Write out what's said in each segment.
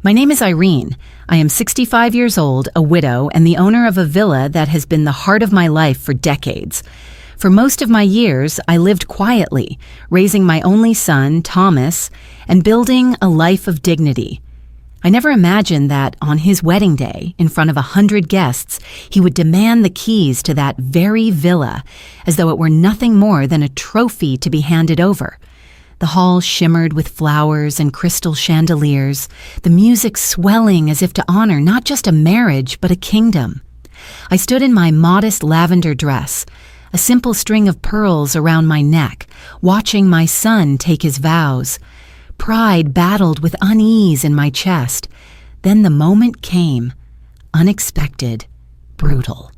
My name is Irene. I am 65 years old, a widow, and the owner of a villa that has been the heart of my life for decades. For most of my years, I lived quietly, raising my only son, Thomas, and building a life of dignity. I never imagined that on his wedding day, in front of 100 guests, he would demand the keys to that very villa, as though it were nothing more than a trophy to be handed over. The hall shimmered with flowers and crystal chandeliers, the music swelling as if to honor not just a marriage, but a kingdom. I stood in my modest lavender dress, a simple string of pearls around my neck, watching my son take his vows. Pride battled with unease in my chest. Then the moment came, unexpected, brutal.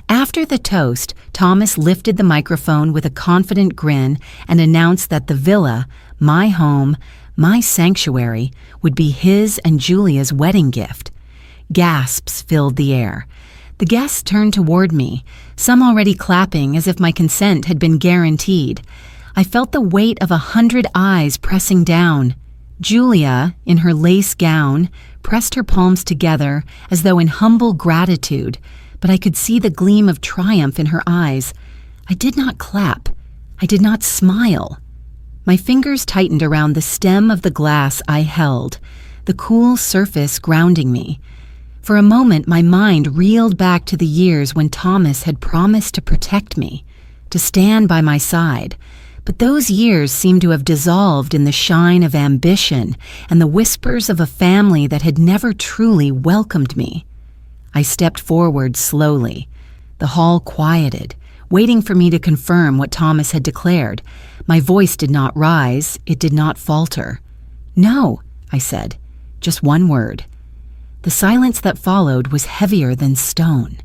After the toast, Thomas lifted the microphone with a confident grin and announced that the villa, my home, my sanctuary, would be his and Julia's wedding gift. Gasps filled the air. The guests turned toward me, some already clapping as if my consent had been guaranteed. I felt the weight of 100 eyes pressing down. Julia, in her lace gown, pressed her palms together as though in humble gratitude, but I could see the gleam of triumph in her eyes. I did not clap. I did not smile. My fingers tightened around the stem of the glass I held, the cool surface grounding me. For a moment, my mind reeled back to the years when Thomas had promised to protect me, to stand by my side. But those years seemed to have dissolved in the shine of ambition and the whispers of a family that had never truly welcomed me. I stepped forward slowly. The hall quieted, waiting for me to confirm what Thomas had declared. My voice did not rise, it did not falter. "No," I said, just one word. The silence that followed was heavier than stone.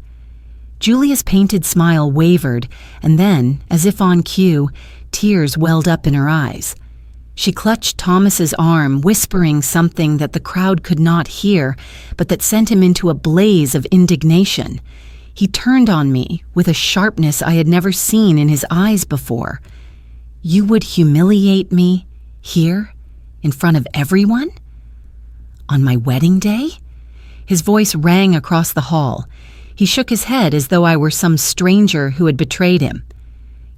Julia's painted smile wavered, and then, as if on cue, tears welled up in her eyes. She clutched Thomas's arm, whispering something that the crowd could not hear, but that sent him into a blaze of indignation. He turned on me with a sharpness I had never seen in his eyes before. "You would humiliate me here, in front of everyone? On my wedding day?" His voice rang across the hall. He shook his head as though I were some stranger who had betrayed him.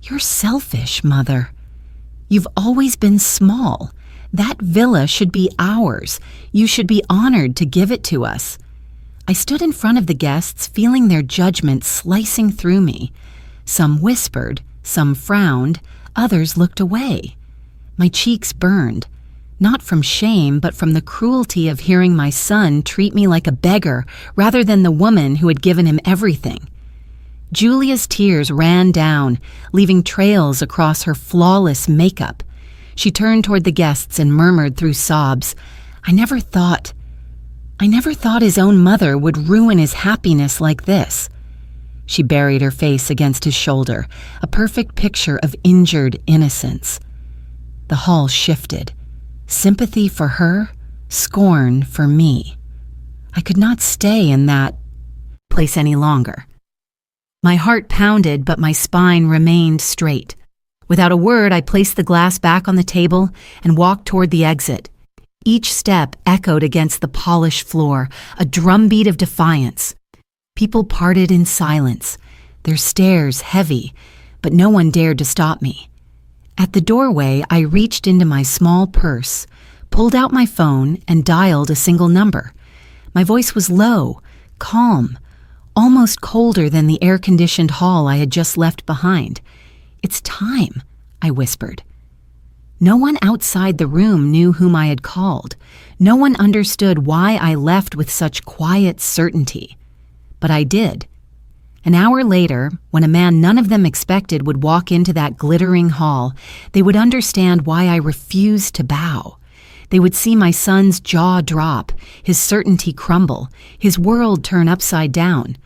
"You're selfish, Mother. You've always been small. That villa should be ours. You should be honored to give it to us." I stood in front of the guests, feeling their judgment slicing through me. Some whispered, some frowned, others looked away. My cheeks burned, not from shame, but from the cruelty of hearing my son treat me like a beggar rather than the woman who had given him everything. Julia's tears ran down, leaving trails across her flawless makeup. She turned toward the guests and murmured through sobs, I never thought his own mother would ruin his happiness like this." She buried her face against his shoulder, a perfect picture of injured innocence. The hall shifted. Sympathy for her, scorn for me. I could not stay in that place any longer. My heart pounded, but my spine remained straight. Without a word, I placed the glass back on the table and walked toward the exit. Each step echoed against the polished floor, a drumbeat of defiance. People parted in silence, their stares heavy, but no one dared to stop me. At the doorway, I reached into my small purse, pulled out my phone, and dialed a single number. My voice was low, calm, almost colder than the air-conditioned hall I had just left behind. "It's time," I whispered. No one outside the room knew whom I had called. No one understood why I left with such quiet certainty. But I did. An hour later, when a man none of them expected would walk into that glittering hall, they would understand why I refused to bow. They would see my son's jaw drop, his certainty crumble, his world turn upside down.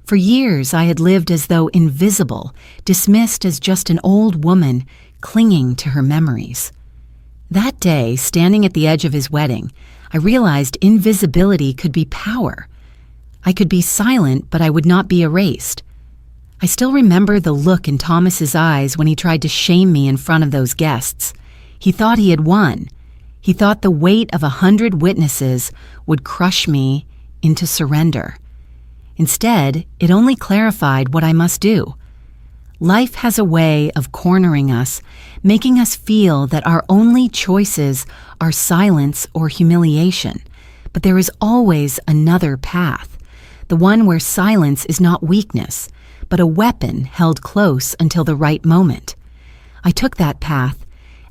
For years I had lived as though invisible, dismissed as just an old woman clinging to her memories. That day, standing at the edge of his wedding, I realized invisibility could be power. I could be silent, but I would not be erased. I still remember the look in Thomas's eyes when he tried to shame me in front of those guests. He thought he had won. He thought the weight of 100 witnesses would crush me into surrender. Instead, it only clarified what I must do. Life has a way of cornering us, making us feel that our only choices are silence or humiliation. But there is always another path, the one where silence is not weakness, but a weapon held close until the right moment. I took that path,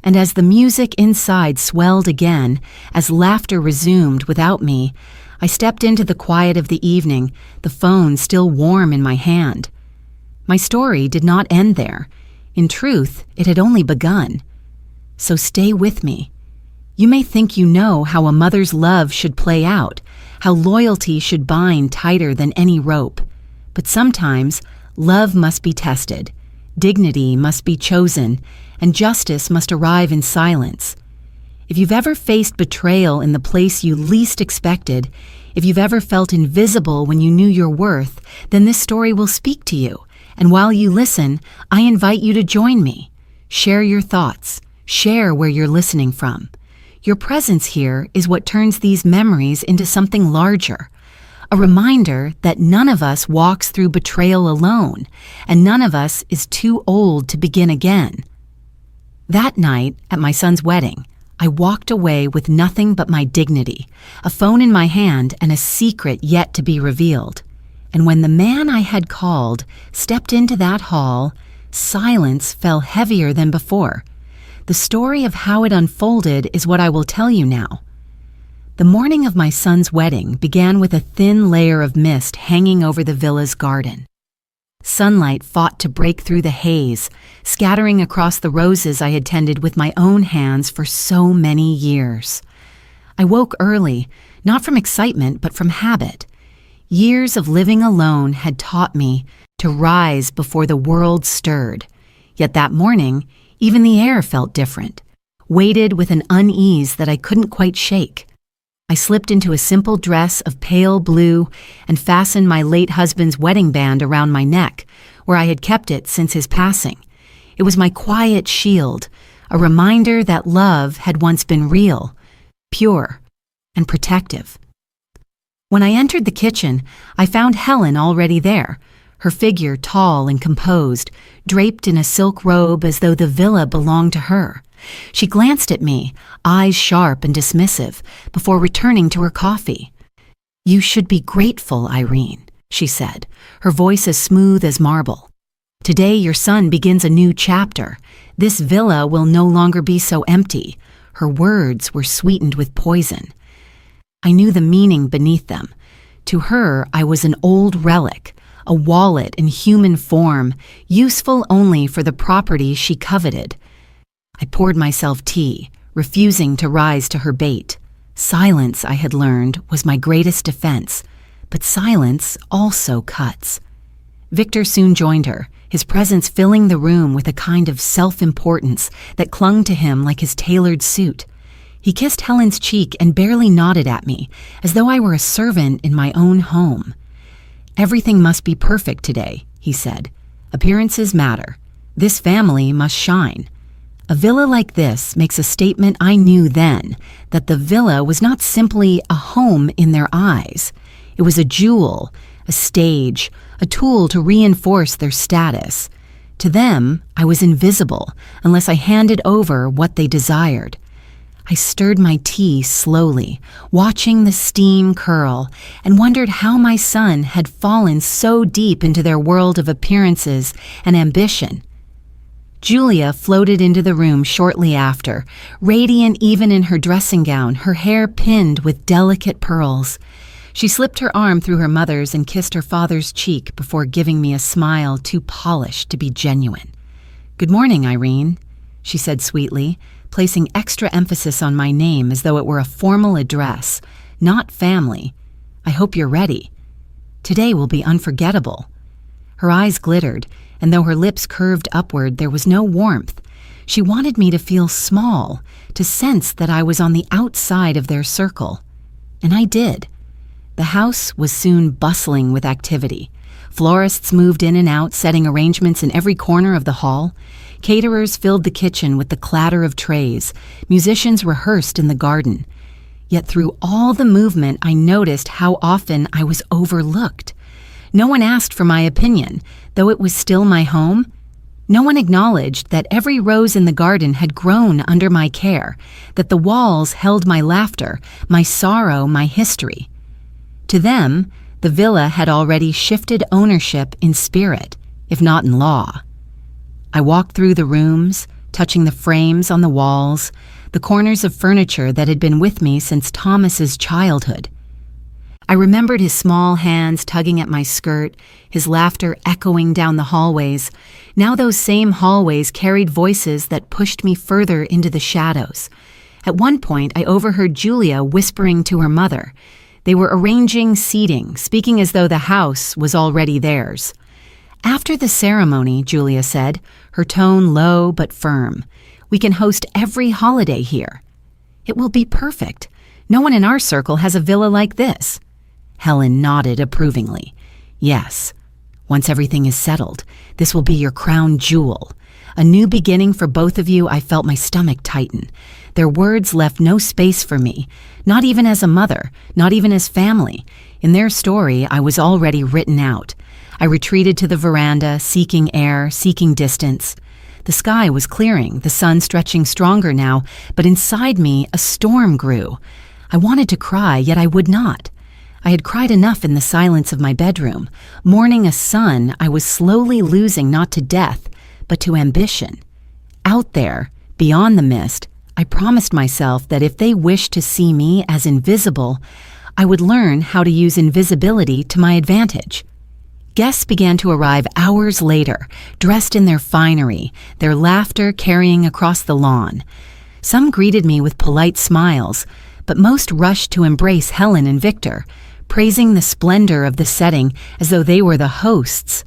and as the music inside swelled again, as laughter resumed without me, I stepped into the quiet of the evening, the phone still warm in my hand. My story did not end there. In truth, it had only begun. So stay with me. You may think you know how a mother's love should play out, how loyalty should bind tighter than any rope. But sometimes, love must be tested, dignity must be chosen, and justice must arrive in silence. If you've ever faced betrayal in the place you least expected, if you've ever felt invisible when you knew your worth, then this story will speak to you. And while you listen, I invite you to join me. Share your thoughts. Share where you're listening from. Your presence here is what turns these memories into something larger. A reminder that none of us walks through betrayal alone, and none of us is too old to begin again. That night, at my son's wedding, I walked away with nothing but my dignity, a phone in my hand, and a secret yet to be revealed. And when the man I had called stepped into that hall, silence fell heavier than before. The story of how it unfolded is what I will tell you now. The morning of my son's wedding began with a thin layer of mist hanging over the villa's garden. Sunlight fought to break through the haze, scattering across the roses I had tended with my own hands for so many years. I woke early, not from excitement, but from habit. Years of living alone had taught me to rise before the world stirred. Yet that morning, even the air felt different, weighted with an unease that I couldn't quite shake. I slipped into a simple dress of pale blue and fastened my late husband's wedding band around my neck, where I had kept it since his passing. It was my quiet shield, a reminder that love had once been real, pure, and protective. When I entered the kitchen, I found Helen already there, her figure tall and composed, draped in a silk robe as though the villa belonged to her. She glanced at me, eyes sharp and dismissive, before returning to her coffee. "You should be grateful, Irene," she said, her voice as smooth as marble. "Today your son begins a new chapter. This villa will no longer be so empty." Her words were sweetened with poison. I knew the meaning beneath them. To her, I was an old relic, a wallet in human form, useful only for the property she coveted. I poured myself tea, refusing to rise to her bait. Silence, I had learned, was my greatest defense, but silence also cuts. Victor soon joined her, his presence filling the room with a kind of self-importance that clung to him like his tailored suit. He kissed Helen's cheek and barely nodded at me, as though I were a servant in my own home. "Everything must be perfect today," he said. "Appearances matter. This family must shine." A villa like this makes a statement I knew then, that the villa was not simply a home in their eyes. It was a jewel, a stage, a tool to reinforce their status. To them, I was invisible unless I handed over what they desired. I stirred my tea slowly, watching the steam curl, and wondered how my son had fallen so deep into their world of appearances and ambition. Julia floated into the room shortly after, radiant even in her dressing gown, her hair pinned with delicate pearls. She slipped her arm through her mother's and kissed her father's cheek before giving me a smile too polished to be genuine. "Good morning, Irene," she said sweetly, placing extra emphasis on my name as though it were a formal address, not family. "I hope you're ready. Today will be unforgettable." Her eyes glittered, and though her lips curved upward, there was no warmth. She wanted me to feel small, to sense that I was on the outside of their circle. And I did. The house was soon bustling with activity. Florists moved in and out, setting arrangements in every corner of the hall. Caterers filled the kitchen with the clatter of trays. Musicians rehearsed in the garden. Yet through all the movement, I noticed how often I was overlooked. No one asked for my opinion, though it was still my home. No one acknowledged that every rose in the garden had grown under my care, that the walls held my laughter, my sorrow, my history. To them, the villa had already shifted ownership in spirit, if not in law. I walked through the rooms, touching the frames on the walls, the corners of furniture that had been with me since Thomas's childhood. I remembered his small hands tugging at my skirt, his laughter echoing down the hallways. Now those same hallways carried voices that pushed me further into the shadows. At one point, I overheard Julia whispering to her mother. They were arranging seating, speaking as though the house was already theirs. "After the ceremony," Julia said, her tone low but firm, "we can host every holiday here. It will be perfect. No one in our circle has a villa like this." Helen nodded approvingly. "Yes. Once everything is settled, this will be your crown jewel. A new beginning for both of you." I felt my stomach tighten. Their words left no space for me, not even as a mother, not even as family. In their story, I was already written out. I retreated to the veranda, seeking air, seeking distance. The sky was clearing, the sun stretching stronger now, but inside me a storm grew. I wanted to cry, yet I would not. I had cried enough in the silence of my bedroom, mourning a son I was slowly losing not to death, but to ambition. Out there, beyond the mist, I promised myself that if they wished to see me as invisible, I would learn how to use invisibility to my advantage. Guests began to arrive hours later, dressed in their finery, their laughter carrying across the lawn. Some greeted me with polite smiles, but most rushed to embrace Helen and Victor, praising the splendor of the setting as though they were the hosts.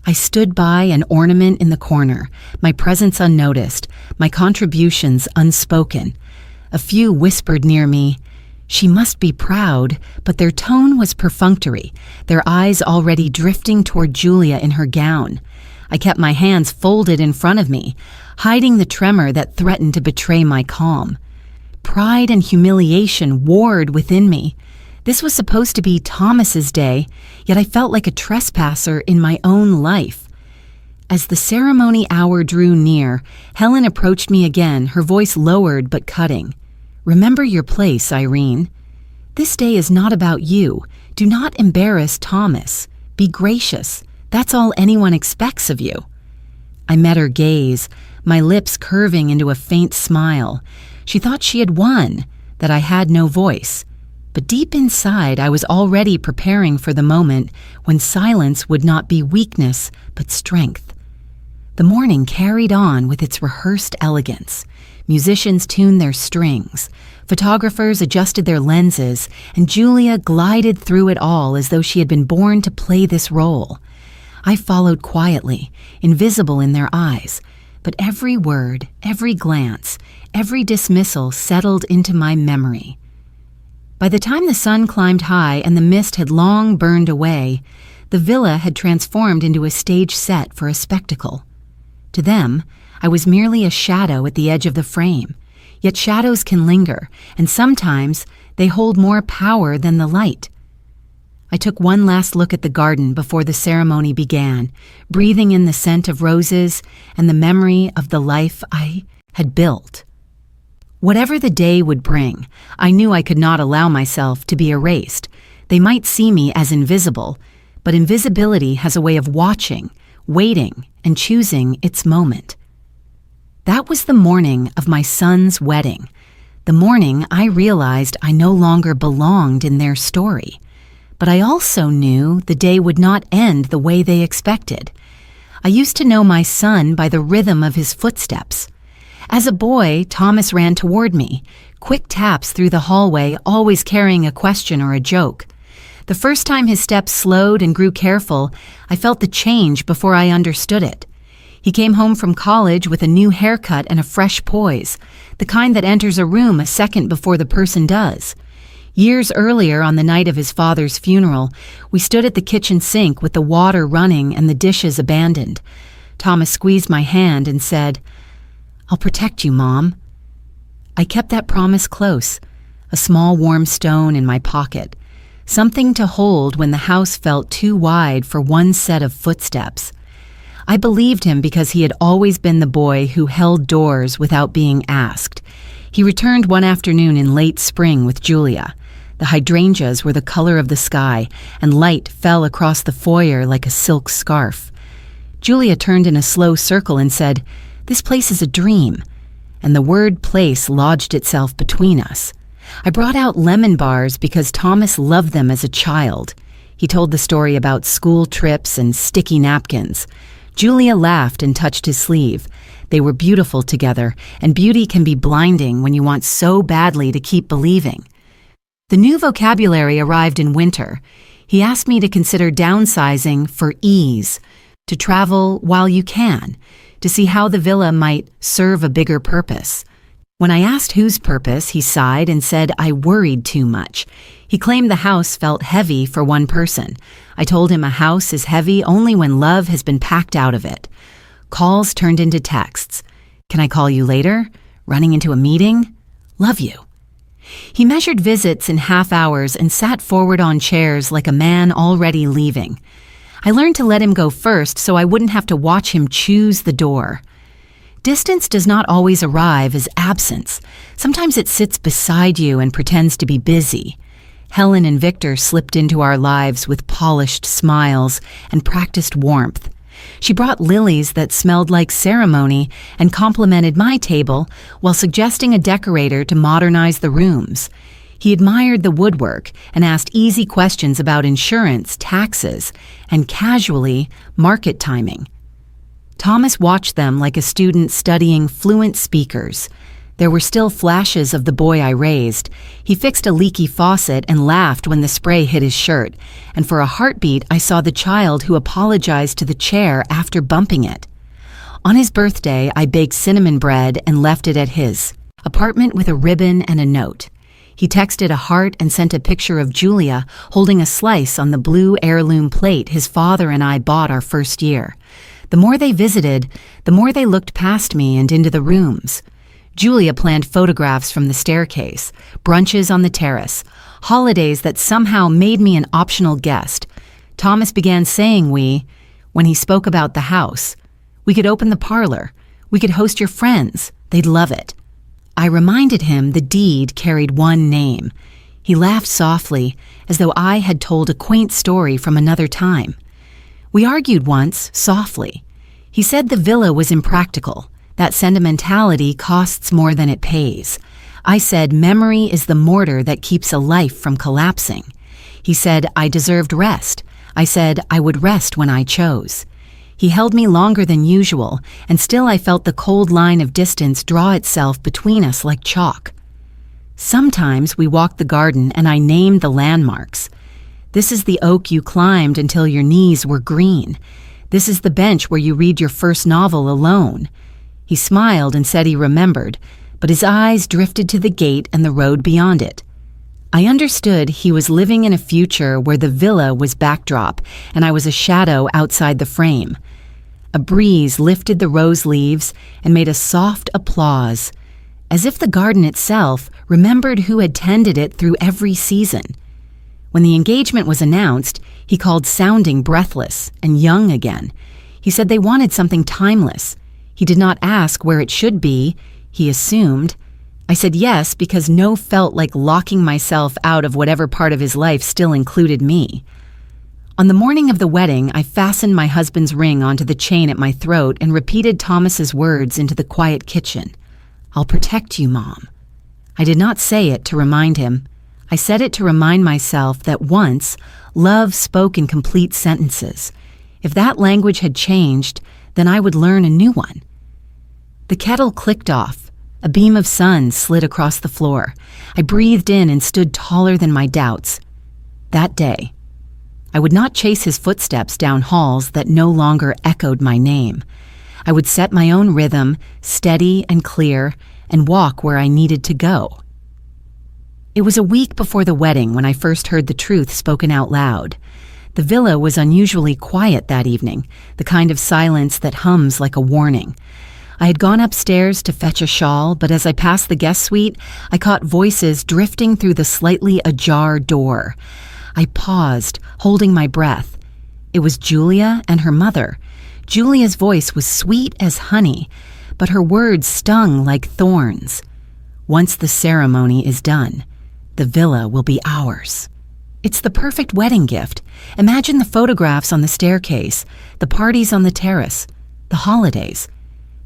I stood by an ornament in the corner, my presence unnoticed, my contributions unspoken. A few whispered near me, "She must be proud," but their tone was perfunctory, their eyes already drifting toward Julia in her gown. I kept my hands folded in front of me, hiding the tremor that threatened to betray my calm. Pride and humiliation warred within me. This was supposed to be Thomas's day, yet I felt like a trespasser in my own life. As the ceremony hour drew near, Helen approached me again, her voice lowered but cutting. "Remember your place, Irene. This day is not about you. Do not embarrass Thomas. Be gracious. That's all anyone expects of you." I met her gaze, my lips curving into a faint smile. She thought she had won, that I had no voice. But deep inside, I was already preparing for the moment when silence would not be weakness, but strength. The morning carried on with its rehearsed elegance. Musicians tuned their strings, photographers adjusted their lenses, and Julia glided through it all as though she had been born to play this role. I followed quietly, invisible in their eyes, but every word, every glance, every dismissal settled into my memory. By the time the sun climbed high and the mist had long burned away, the villa had transformed into a stage set for a spectacle. To them, I was merely a shadow at the edge of the frame. Yet shadows can linger, and sometimes they hold more power than the light. I took one last look at the garden before the ceremony began, breathing in the scent of roses and the memory of the life I had built. Whatever the day would bring, I knew I could not allow myself to be erased. They might see me as invisible, but invisibility has a way of watching, waiting, and choosing its moment. That was the morning of my son's wedding, the morning I realized I no longer belonged in their story. But I also knew the day would not end the way they expected. I used to know my son by the rhythm of his footsteps. As a boy, Thomas ran toward me, quick taps through the hallway, always carrying a question or a joke. The first time his steps slowed and grew careful, I felt the change before I understood it. He came home from college with a new haircut and a fresh poise, the kind that enters a room a second before the person does. Years earlier, on the night of his father's funeral, we stood at the kitchen sink with the water running and the dishes abandoned. Thomas squeezed my hand and said, "I'll protect you, Mom." I kept that promise close, a small warm stone in my pocket, something to hold when the house felt too wide for one set of footsteps. I believed him because he had always been the boy who held doors without being asked. He returned one afternoon in late spring with Julia. The hydrangeas were the color of the sky, and light fell across the foyer like a silk scarf. Julia turned in a slow circle and said, "This place is a dream," and the word place lodged itself between us. I brought out lemon bars because Thomas loved them as a child. He told the story about school trips and sticky napkins. Julia laughed and touched his sleeve. They were beautiful together, and beauty can be blinding when you want so badly to keep believing. The new vocabulary arrived in winter. He asked me to consider downsizing for ease, to travel while you can, to see how the villa might serve a bigger purpose. When I asked whose purpose, he sighed and said I worried too much. He claimed the house felt heavy for one person. I told him a house is heavy only when love has been packed out of it. Calls turned into texts. "Can I call you later? Running into a meeting? Love you." He measured visits in half hours and sat forward on chairs like a man already leaving. I learned to let him go first so I wouldn't have to watch him choose the door. Distance does not always arrive as absence. Sometimes it sits beside you and pretends to be busy. Helen and Victor slipped into our lives with polished smiles and practiced warmth. She brought lilies that smelled like ceremony and complimented my table while suggesting a decorator to modernize the rooms. He admired the woodwork and asked easy questions about insurance, taxes, and casually, market timing. Thomas watched them like a student studying fluent speakers. There were still flashes of the boy I raised. He fixed a leaky faucet and laughed when the spray hit his shirt, and for a heartbeat I saw the child who apologized to the chair after bumping it. On his birthday, I baked cinnamon bread and left it at his apartment with a ribbon and a note. He texted a heart and sent a picture of Julia holding a slice on the blue heirloom plate his father and I bought our first year. The more they visited, the more they looked past me and into the rooms. Julia planned photographs from the staircase, brunches on the terrace, holidays that somehow made me an optional guest. Thomas began saying when he spoke about the house. We could open the parlor. We could host your friends. They'd love it. I reminded him the deed carried one name. He laughed softly, as though I had told a quaint story from another time. We argued once, softly. He said the villa was impractical. That sentimentality costs more than it pays. I said memory is the mortar that keeps a life from collapsing. He said I deserved rest. I said I would rest when I chose. He held me longer than usual, and still I felt the cold line of distance draw itself between us like chalk. Sometimes we walked the garden and I named the landmarks. This is the oak you climbed until your knees were green. This is the bench where you read your first novel alone. He smiled and said he remembered, but his eyes drifted to the gate and the road beyond it. I understood he was living in a future where the villa was backdrop and I was a shadow outside the frame. A breeze lifted the rose leaves and made a soft applause, as if the garden itself remembered who had tended it through every season. When the engagement was announced, he called sounding breathless and young again. He said they wanted something timeless. He did not ask where it should be, he assumed. I said yes because no felt like locking myself out of whatever part of his life still included me. On the morning of the wedding, I fastened my husband's ring onto the chain at my throat and repeated Thomas's words into the quiet kitchen. "I'll protect you, Mom." I did not say it to remind him. I said it to remind myself that once, love spoke in complete sentences. If that language had changed, then I would learn a new one. The kettle clicked off. A beam of sun slid across the floor. I breathed in and stood taller than my doubts. That day, I would not chase his footsteps down halls that no longer echoed my name. I would set my own rhythm, steady and clear, and walk where I needed to go. It was a week before the wedding when I first heard the truth spoken out loud. The villa was unusually quiet that evening, the kind of silence that hums like a warning. I had gone upstairs to fetch a shawl, but as I passed the guest suite, I caught voices drifting through the slightly ajar door. I paused, holding my breath. It was Julia and her mother. Julia's voice was sweet as honey, but her words stung like thorns. Once the ceremony is done, the villa will be ours. It's the perfect wedding gift. Imagine the photographs on the staircase, the parties on the terrace, the holidays.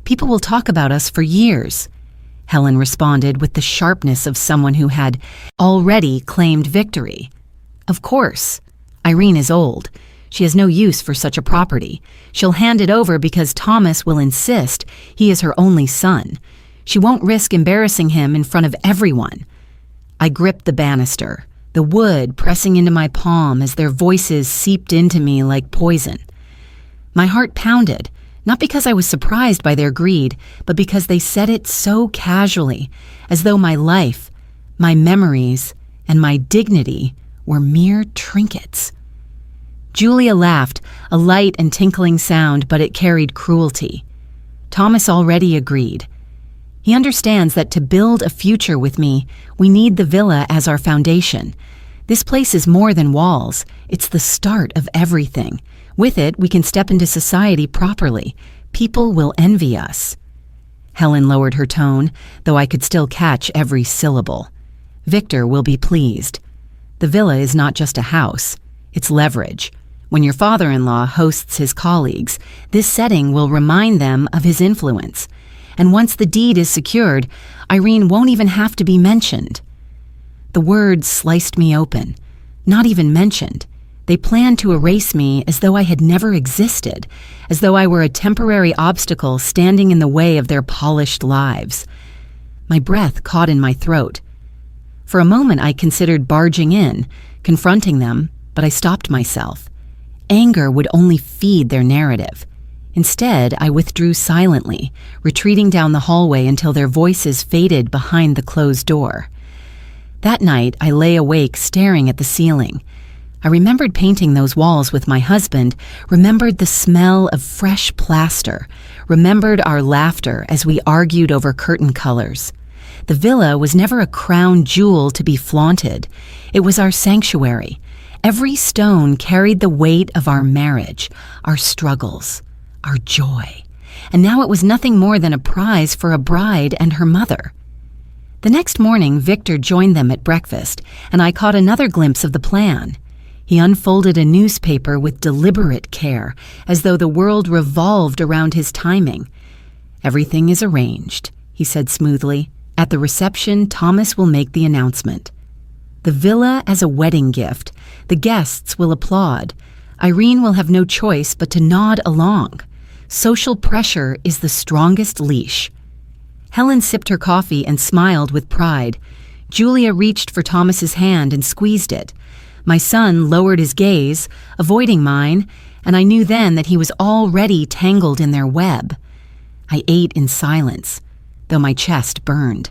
People will talk about us for years. Helen responded with the sharpness of someone who had already claimed victory. Of course. Irene is old. She has no use for such a property. She'll hand it over because Thomas will insist he is her only son. She won't risk embarrassing him in front of everyone. I gripped the banister, the wood pressing into my palm as their voices seeped into me like poison. My heart pounded, not because I was surprised by their greed, but because they said it so casually, as though my life, my memories, and my dignity were mere trinkets. Julia laughed, a light and tinkling sound, but it carried cruelty. Thomas already agreed. He understands that to build a future with me, we need the villa as our foundation. This place is more than walls. It's the start of everything. With it, we can step into society properly. People will envy us. Helen lowered her tone, though I could still catch every syllable. Victor will be pleased. The villa is not just a house. It's leverage. When your father-in-law hosts his colleagues, this setting will remind them of his influence. And once the deed is secured, Irene won't even have to be mentioned. The words sliced me open. Not even mentioned. They planned to erase me as though I had never existed, as though I were a temporary obstacle standing in the way of their polished lives. My breath caught in my throat. For a moment I considered barging in, confronting them, but I stopped myself. Anger would only feed their narrative. Instead, I withdrew silently, retreating down the hallway until their voices faded behind the closed door. That night, I lay awake staring at the ceiling. I remembered painting those walls with my husband, remembered the smell of fresh plaster, remembered our laughter as we argued over curtain colors. The villa was never a crown jewel to be flaunted. It was our sanctuary. Every stone carried the weight of our marriage, our struggles, our joy. And now it was nothing more than a prize for a bride and her mother. The next morning, Victor joined them at breakfast, and I caught another glimpse of the plan. He unfolded a newspaper with deliberate care, as though the world revolved around his timing. "Everything is arranged," he said smoothly. "At the reception, Thomas will make the announcement. The villa as a wedding gift. The guests will applaud. Irene will have no choice but to nod along. Social pressure is the strongest leash." Helen sipped her coffee and smiled with pride. Julia reached for Thomas's hand and squeezed it. My son lowered his gaze, avoiding mine, and I knew then that he was already tangled in their web. I ate in silence, though my chest burned.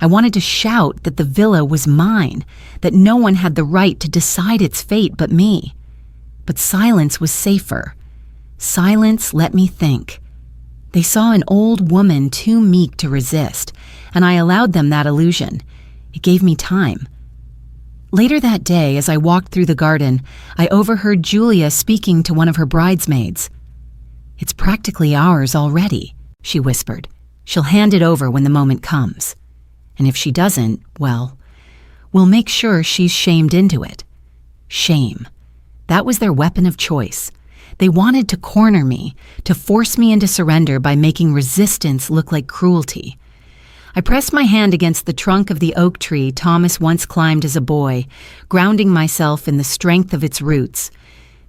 I wanted to shout that the villa was mine, that no one had the right to decide its fate but me. But silence was safer. Silence let me think. They saw an old woman too meek to resist, and I allowed them that illusion. It gave me time. Later that day, as I walked through the garden, I overheard Julia speaking to one of her bridesmaids. "It's practically ours already," she whispered. "She'll hand it over when the moment comes. And if she doesn't, well, we'll make sure she's shamed into it." Shame. That was their weapon of choice. They wanted to corner me, to force me into surrender by making resistance look like cruelty. I pressed my hand against the trunk of the oak tree Thomas once climbed as a boy, grounding myself in the strength of its roots.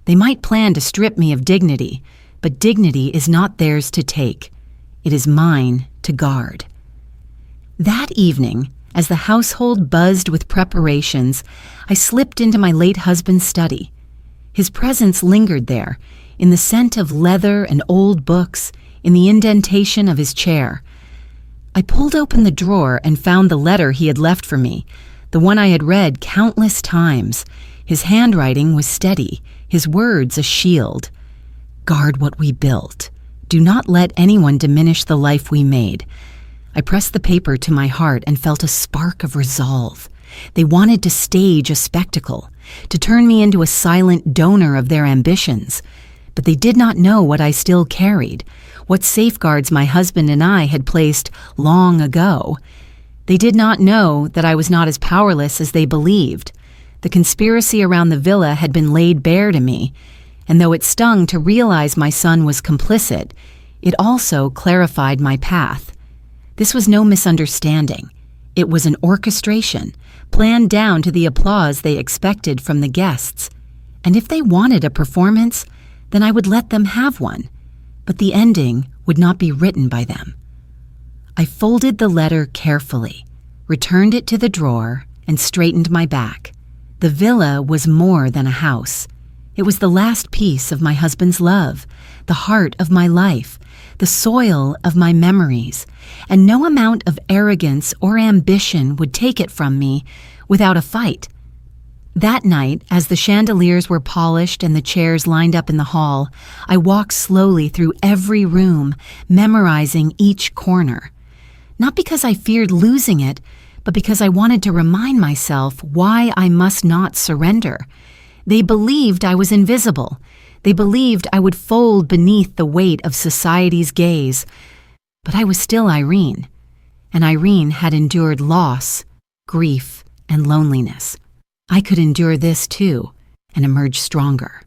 They might plan to strip me of dignity, but dignity is not theirs to take. It is mine to guard. That evening, as the household buzzed with preparations, I slipped into my late husband's study. His presence lingered there, in the scent of leather and old books, in the indentation of his chair. I pulled open the drawer and found the letter he had left for me, the one I had read countless times. His handwriting was steady, his words a shield. Guard what we built. Do not let anyone diminish the life we made. I pressed the paper to my heart and felt a spark of resolve. They wanted to stage a spectacle, to turn me into a silent donor of their ambitions. But they did not know what I still carried, what safeguards my husband and I had placed long ago. They did not know that I was not as powerless as they believed. The conspiracy around the villa had been laid bare to me, and though it stung to realize my son was complicit, it also clarified my path. This was no misunderstanding. It was an orchestration, planned down to the applause they expected from the guests. And if they wanted a performance, then I would let them have one. But the ending would not be written by them. I folded the letter carefully, returned it to the drawer, and straightened my back. The villa was more than a house. It was the last piece of my husband's love, the heart of my life, the soil of my memories, and no amount of arrogance or ambition would take it from me without a fight. That night, as the chandeliers were polished and the chairs lined up in the hall, I walked slowly through every room, memorizing each corner. Not because I feared losing it, but because I wanted to remind myself why I must not surrender. They believed I was invisible. They believed I would fold beneath the weight of society's gaze. But I was still Irene, and Irene had endured loss, grief, and loneliness. I could endure this too, and emerge stronger.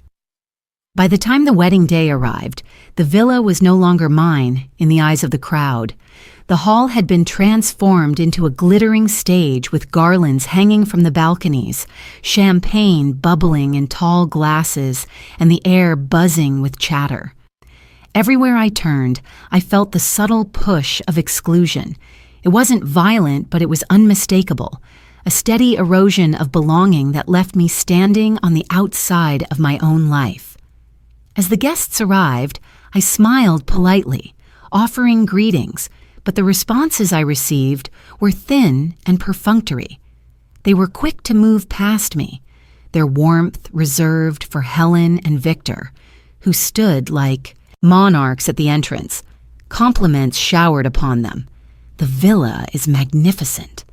By the time the wedding day arrived, the villa was no longer mine in the eyes of the crowd. The hall had been transformed into a glittering stage with garlands hanging from the balconies, champagne bubbling in tall glasses, and the air buzzing with chatter. Everywhere I turned, I felt the subtle push of exclusion. It wasn't violent, but it was unmistakable, a steady erosion of belonging that left me standing on the outside of my own life. As the guests arrived, I smiled politely, offering greetings, but the responses I received were thin and perfunctory. They were quick to move past me, their warmth reserved for Helen and Victor, who stood like monarchs at the entrance, compliments showered upon them. The villa is magnificent.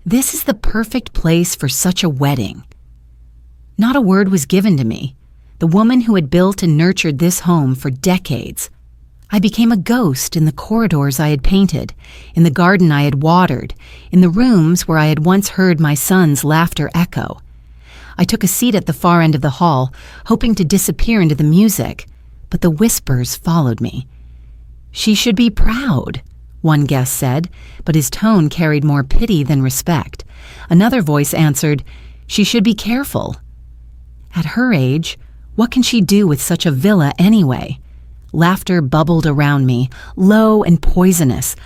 This is the perfect place for such a wedding. Not a word was given to me, the woman who had built and nurtured this home for decades. I became a ghost in the corridors I had painted, in the garden I had watered, in the rooms where I had once heard my son's laughter echo. I took a seat at the far end of the hall, hoping to disappear into the music, but the whispers followed me. "She should be proud," one guest said, but his tone carried more pity than respect. Another voice answered, "She should be careful." At her age, what can she do with such a villa anyway? Laughter bubbled around me, low and poisonous.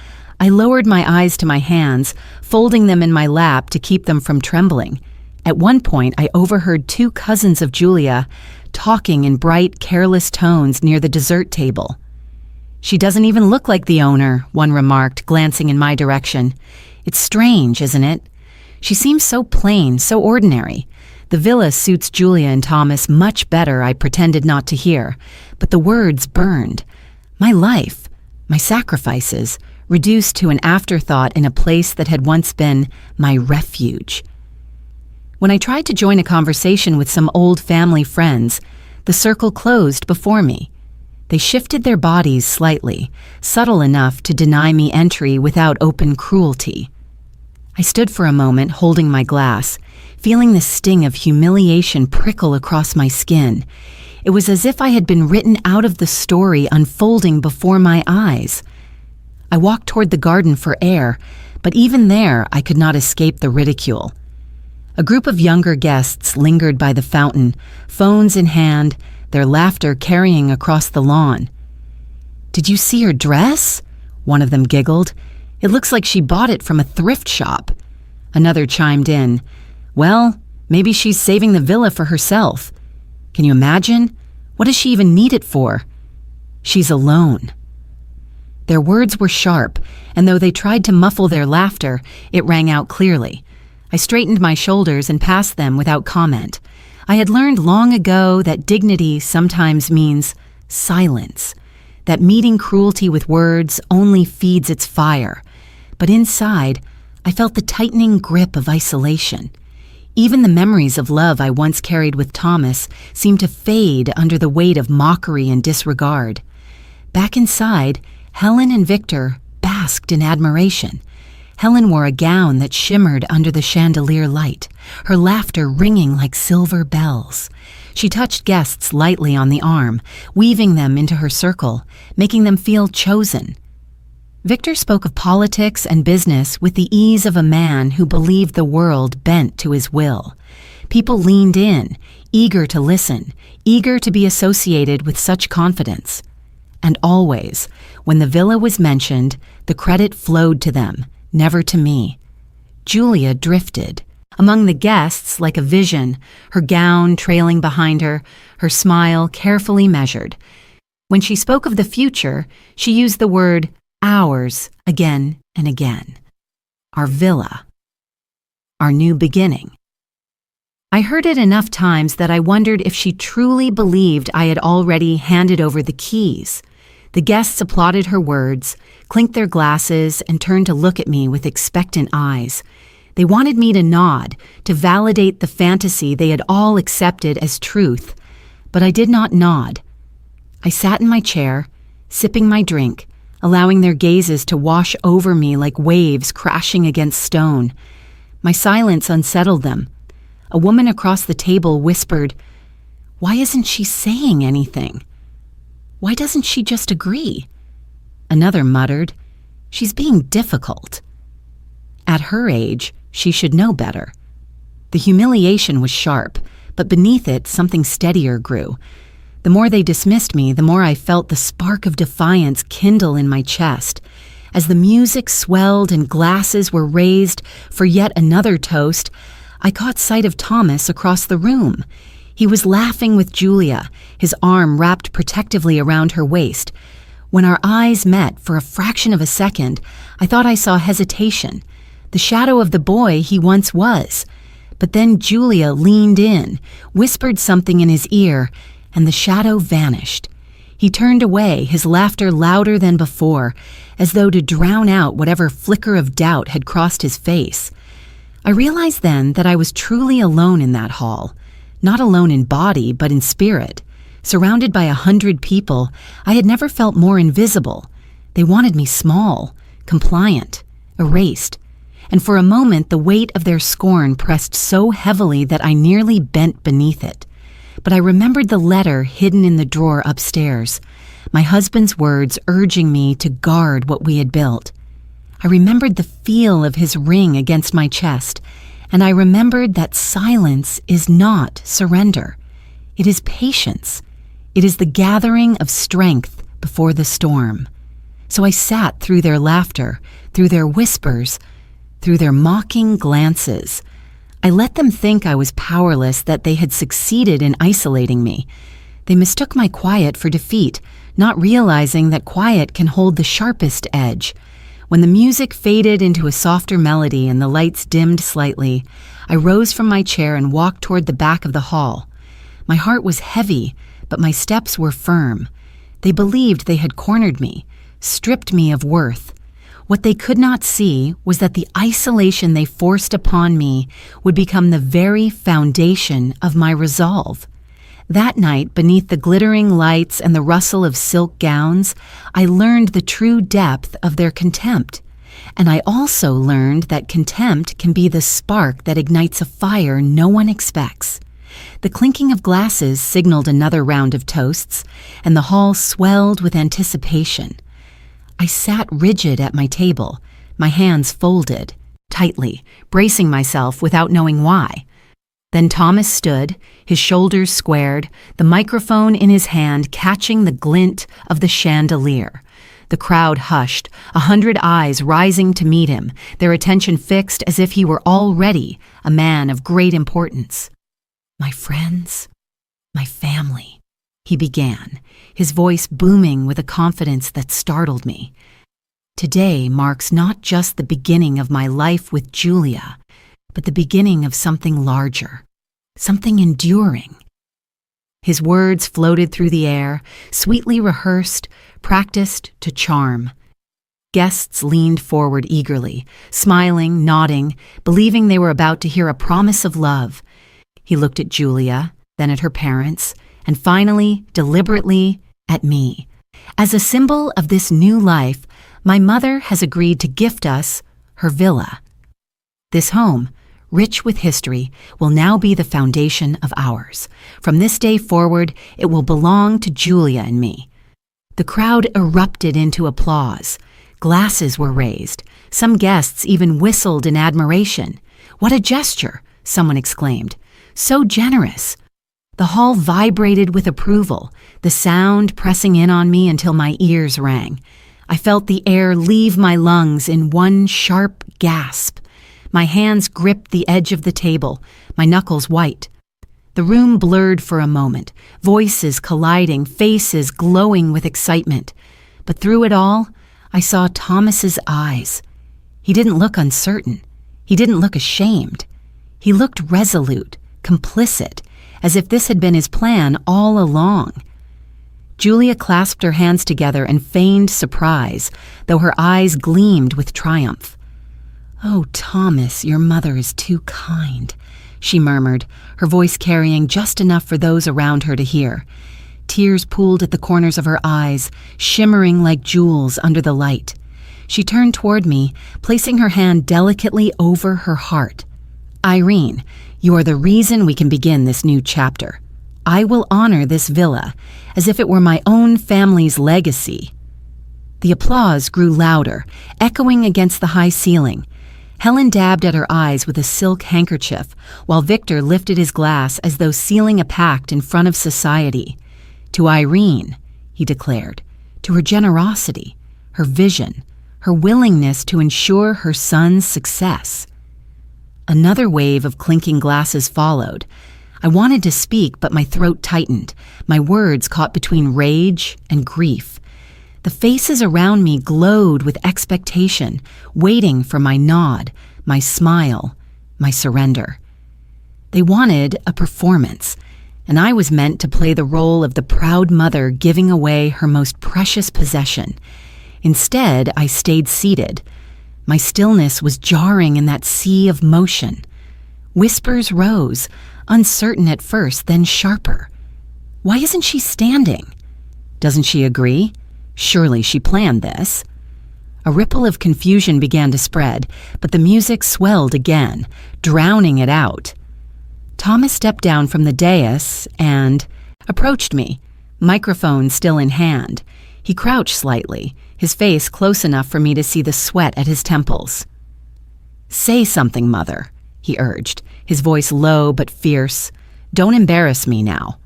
I lowered my eyes to my hands, folding them in my lap to keep them from trembling. At one point, I overheard two cousins of Julia talking in bright, careless tones near the dessert table. "She doesn't even look like the owner," one remarked, glancing in my direction. "It's strange, isn't it? She seems so plain, so ordinary. The villa suits Julia and Thomas much better," I pretended not to hear, but the words burned. My life, my sacrifices, reduced to an afterthought in a place that had once been my refuge. When I tried to join a conversation with some old family friends, the circle closed before me. They shifted their bodies slightly, subtle enough to deny me entry without open cruelty. I stood for a moment holding my glass, feeling the sting of humiliation prickle across my skin. It was as if I had been written out of the story unfolding before my eyes. I walked toward the garden for air, but even there I could not escape the ridicule. A group of younger guests lingered by the fountain, phones in hand, their laughter carrying across the lawn. "Did you see her dress?" one of them giggled. "It looks like she bought it from a thrift shop." Another chimed in, "Well, maybe she's saving the villa for herself. Can you imagine? What does she even need it for? She's alone." Their words were sharp, and though they tried to muffle their laughter, it rang out clearly. I straightened my shoulders and passed them without comment. I had learned long ago that dignity sometimes means silence, that meeting cruelty with words only feeds its fire. But inside, I felt the tightening grip of isolation. Even the memories of love I once carried with Thomas seemed to fade under the weight of mockery and disregard. Back inside, Helen and Victor basked in admiration. Helen wore a gown that shimmered under the chandelier light, her laughter ringing like silver bells. She touched guests lightly on the arm, weaving them into her circle, making them feel chosen. Victor spoke of politics and business with the ease of a man who believed the world bent to his will. People leaned in, eager to listen, eager to be associated with such confidence. And always, when the villa was mentioned, the credit flowed to them, never to me. Julia drifted among the guests like a vision, her gown trailing behind her, her smile carefully measured. When she spoke of the future, she used the word ours again and again. Our villa. Our new beginning. I heard it enough times that I wondered if she truly believed I had already handed over the keys. The guests applauded her words, clinked their glasses, and turned to look at me with expectant eyes. They wanted me to nod, to validate the fantasy they had all accepted as truth, but I did not nod. I sat in my chair, sipping my drink, allowing their gazes to wash over me like waves crashing against stone. My silence unsettled them. A woman across the table whispered, "Why isn't she saying anything? Why doesn't she just agree?" Another muttered, "She's being difficult." At her age, she should know better. The humiliation was sharp, but beneath it something steadier grew. The more they dismissed me, the more I felt the spark of defiance kindle in my chest. As the music swelled and glasses were raised for yet another toast, I caught sight of Thomas across the room. He was laughing with Julia, his arm wrapped protectively around her waist. When our eyes met for a fraction of a second, I thought I saw hesitation, the shadow of the boy he once was. But then Julia leaned in, whispered something in his ear, and the shadow vanished. He turned away, his laughter louder than before, as though to drown out whatever flicker of doubt had crossed his face. I realized then that I was truly alone in that hall. Not alone in body, but in spirit. Surrounded by 100 people, I had never felt more invisible. They wanted me small, compliant, erased. And for a moment, the weight of their scorn pressed so heavily that I nearly bent beneath it. But I remembered the letter hidden in the drawer upstairs, my husband's words urging me to guard what we had built. I remembered the feel of his ring against my chest, and I remembered that silence is not surrender. It is patience. It is the gathering of strength before the storm. So I sat through their laughter, through their whispers, through their mocking glances. I let them think I was powerless, that they had succeeded in isolating me. They mistook my quiet for defeat, not realizing that quiet can hold the sharpest edge. When the music faded into a softer melody and the lights dimmed slightly, I rose from my chair and walked toward the back of the hall. My heart was heavy, but my steps were firm. They believed they had cornered me, stripped me of worth. What they could not see was that the isolation they forced upon me would become the very foundation of my resolve. That night, beneath the glittering lights and the rustle of silk gowns, I learned the true depth of their contempt. And I also learned that contempt can be the spark that ignites a fire no one expects. The clinking of glasses signaled another round of toasts, and the hall swelled with anticipation. I sat rigid at my table, my hands folded, tightly, bracing myself without knowing why. Then Thomas stood, his shoulders squared, the microphone in his hand catching the glint of the chandelier. The crowd hushed, 100 eyes rising to meet him, their attention fixed as if he were already a man of great importance. "My friends, my family," he began, his voice booming with a confidence that startled me. "Today marks not just the beginning of my life with Julia, but the beginning of something larger, something enduring. His words floated through the air, sweetly rehearsed, practiced to charm. Guests leaned forward eagerly, smiling, nodding, believing they were about to hear a promise of love. He looked at Julia, then at her parents, and finally, deliberately, at me. As a symbol of this new life, my mother has agreed to gift us her villa. This home, rich with history, will now be the foundation of ours. From this day forward, it will belong to Julia and me. The crowd erupted into applause. Glasses were raised. Some guests even whistled in admiration. "What a gesture!" someone exclaimed. "So generous!" The hall vibrated with approval, the sound pressing in on me until my ears rang. I felt the air leave my lungs in one sharp gasp. My hands gripped the edge of the table, my knuckles white. The room blurred for a moment, voices colliding, faces glowing with excitement. But through it all, I saw Thomas's eyes. He didn't look uncertain. He didn't look ashamed. He looked resolute, complicit, as if this had been his plan all along. Julia clasped her hands together and feigned surprise, though her eyes gleamed with triumph. "Oh, Thomas, your mother is too kind," she murmured, her voice carrying just enough for those around her to hear. Tears pooled at the corners of her eyes, shimmering like jewels under the light. She turned toward me, placing her hand delicately over her heart. "Irene, you are the reason we can begin this new chapter. I will honor this villa, as if it were my own family's legacy." The applause grew louder, echoing against the high ceiling. Helen dabbed at her eyes with a silk handkerchief, while Victor lifted his glass as though sealing a pact in front of society. "To Irene," he declared, "to her generosity, her vision, her willingness to ensure her son's success." Another wave of clinking glasses followed. I wanted to speak, but my throat tightened, my words caught between rage and grief. The faces around me glowed with expectation, waiting for my nod, my smile, my surrender. They wanted a performance, and I was meant to play the role of the proud mother giving away her most precious possession. Instead, I stayed seated. My stillness was jarring in that sea of motion. Whispers rose, uncertain at first, then sharper. "Why isn't she standing? Doesn't she agree? Surely she planned this." A ripple of confusion began to spread, but the music swelled again, drowning it out. Thomas stepped down from the dais and approached me, microphone still in hand. He crouched slightly, his face close enough for me to see the sweat at his temples. "Say something, Mother," he urged, his voice low but fierce. "Don't embarrass me now."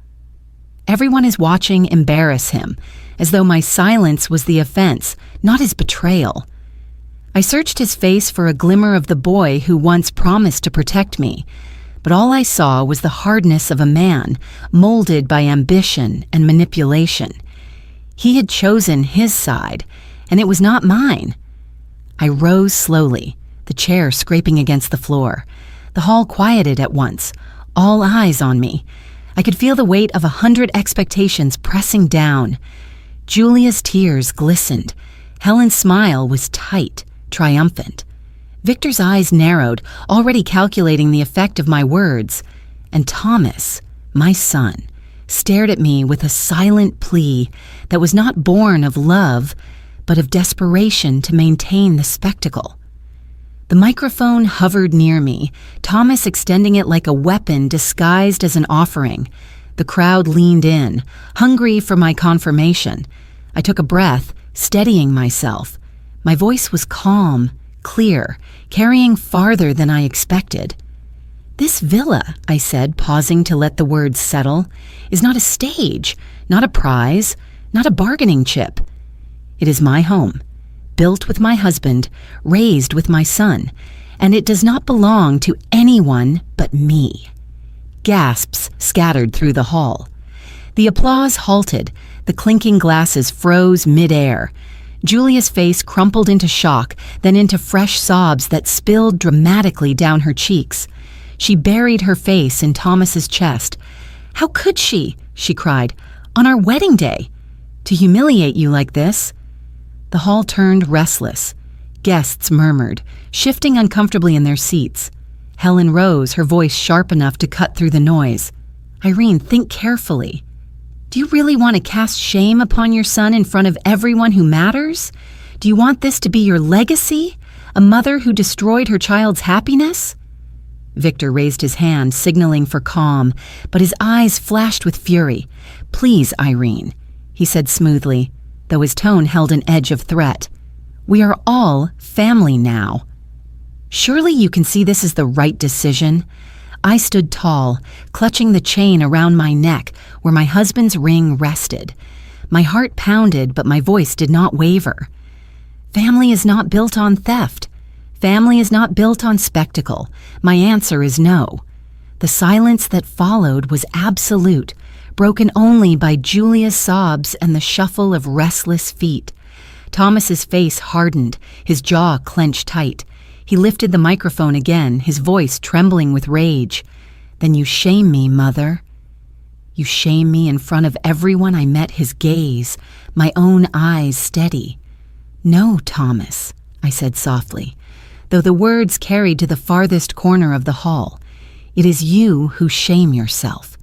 Everyone is watching embarrass him, as though my silence was the offense, not his betrayal. I searched his face for a glimmer of the boy who once promised to protect me, but all I saw was the hardness of a man, molded by ambition and manipulation. He had chosen his side, and it was not mine. I rose slowly, the chair scraping against the floor. The hall quieted at once, all eyes on me. I could feel the weight of 100 expectations pressing down. Julia's tears glistened. Helen's smile was tight, triumphant. Victor's eyes narrowed, already calculating the effect of my words. And Thomas, my son, stared at me with a silent plea that was not born of love, but of desperation to maintain the spectacle. The microphone hovered near me, Thomas extending it like a weapon disguised as an offering. The crowd leaned in, hungry for my confirmation. I took a breath, steadying myself. My voice was calm, clear, carrying farther than I expected. "This villa," I said, pausing to let the words settle, "is not a stage, not a prize, not a bargaining chip. It is my home, built with my husband, raised with my son, and it does not belong to anyone but me." Gasps scattered through the hall. The applause halted, the clinking glasses froze mid-air. Julia's face crumpled into shock, then into fresh sobs that spilled dramatically down her cheeks. She buried her face in Thomas's chest. "How could she?" she cried. "On our wedding day? To humiliate you like this?" The hall turned restless. Guests murmured, shifting uncomfortably in their seats. Helen rose, her voice sharp enough to cut through the noise. "Irene, think carefully. Do you really want to cast shame upon your son in front of everyone who matters? Do you want this to be your legacy? A mother who destroyed her child's happiness?" Victor raised his hand, signaling for calm, but his eyes flashed with fury. "Please, Irene," he said smoothly, though his tone held an edge of threat. "We are all family now. Surely you can see this is the right decision." I stood tall, clutching the chain around my neck where my husband's ring rested. My heart pounded, but my voice did not waver. Family is not built on theft. Family is not built on spectacle. My answer is no. The silence that followed was absolute, broken only by Julia's sobs and the shuffle of restless feet. Thomas's face hardened, his jaw clenched tight. He lifted the microphone again, his voice trembling with rage. "Then you shame me, Mother. You shame me in front of everyone." I met his gaze, my own eyes steady. "No, Thomas," I said softly, though the words carried to the farthest corner of the hall. "It is you who shame yourself."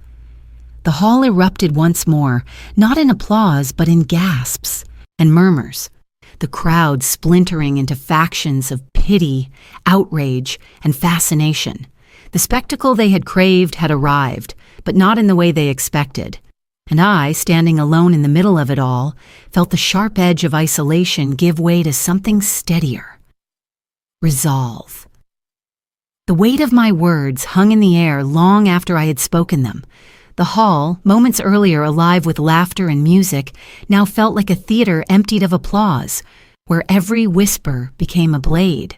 The hall erupted once more, not in applause but in gasps and murmurs, the crowd splintering into factions of pity, outrage, and fascination. The spectacle they had craved had arrived, but not in the way they expected. And I, standing alone in the middle of it all, felt the sharp edge of isolation give way to something steadier. Resolve. The weight of my words hung in the air long after I had spoken them. The hall, moments earlier alive with laughter and music, now felt like a theater emptied of applause, where every whisper became a blade.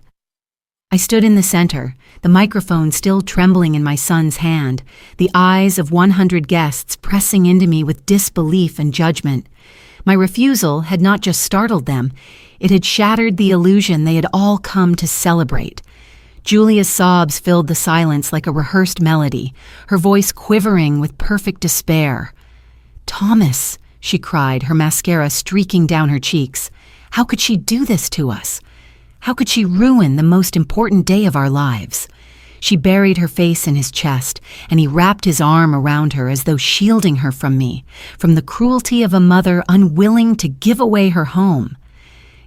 I stood in the center, the microphone still trembling in my son's hand, the eyes of 100 guests pressing into me with disbelief and judgment. My refusal had not just startled them, it had shattered the illusion they had all come to celebrate. Julia's sobs filled the silence like a rehearsed melody, her voice quivering with perfect despair. "Thomas," she cried, her mascara streaking down her cheeks. "How could she do this to us? How could she ruin the most important day of our lives?" She buried her face in his chest, and he wrapped his arm around her as though shielding her from me, from the cruelty of a mother unwilling to give away her home.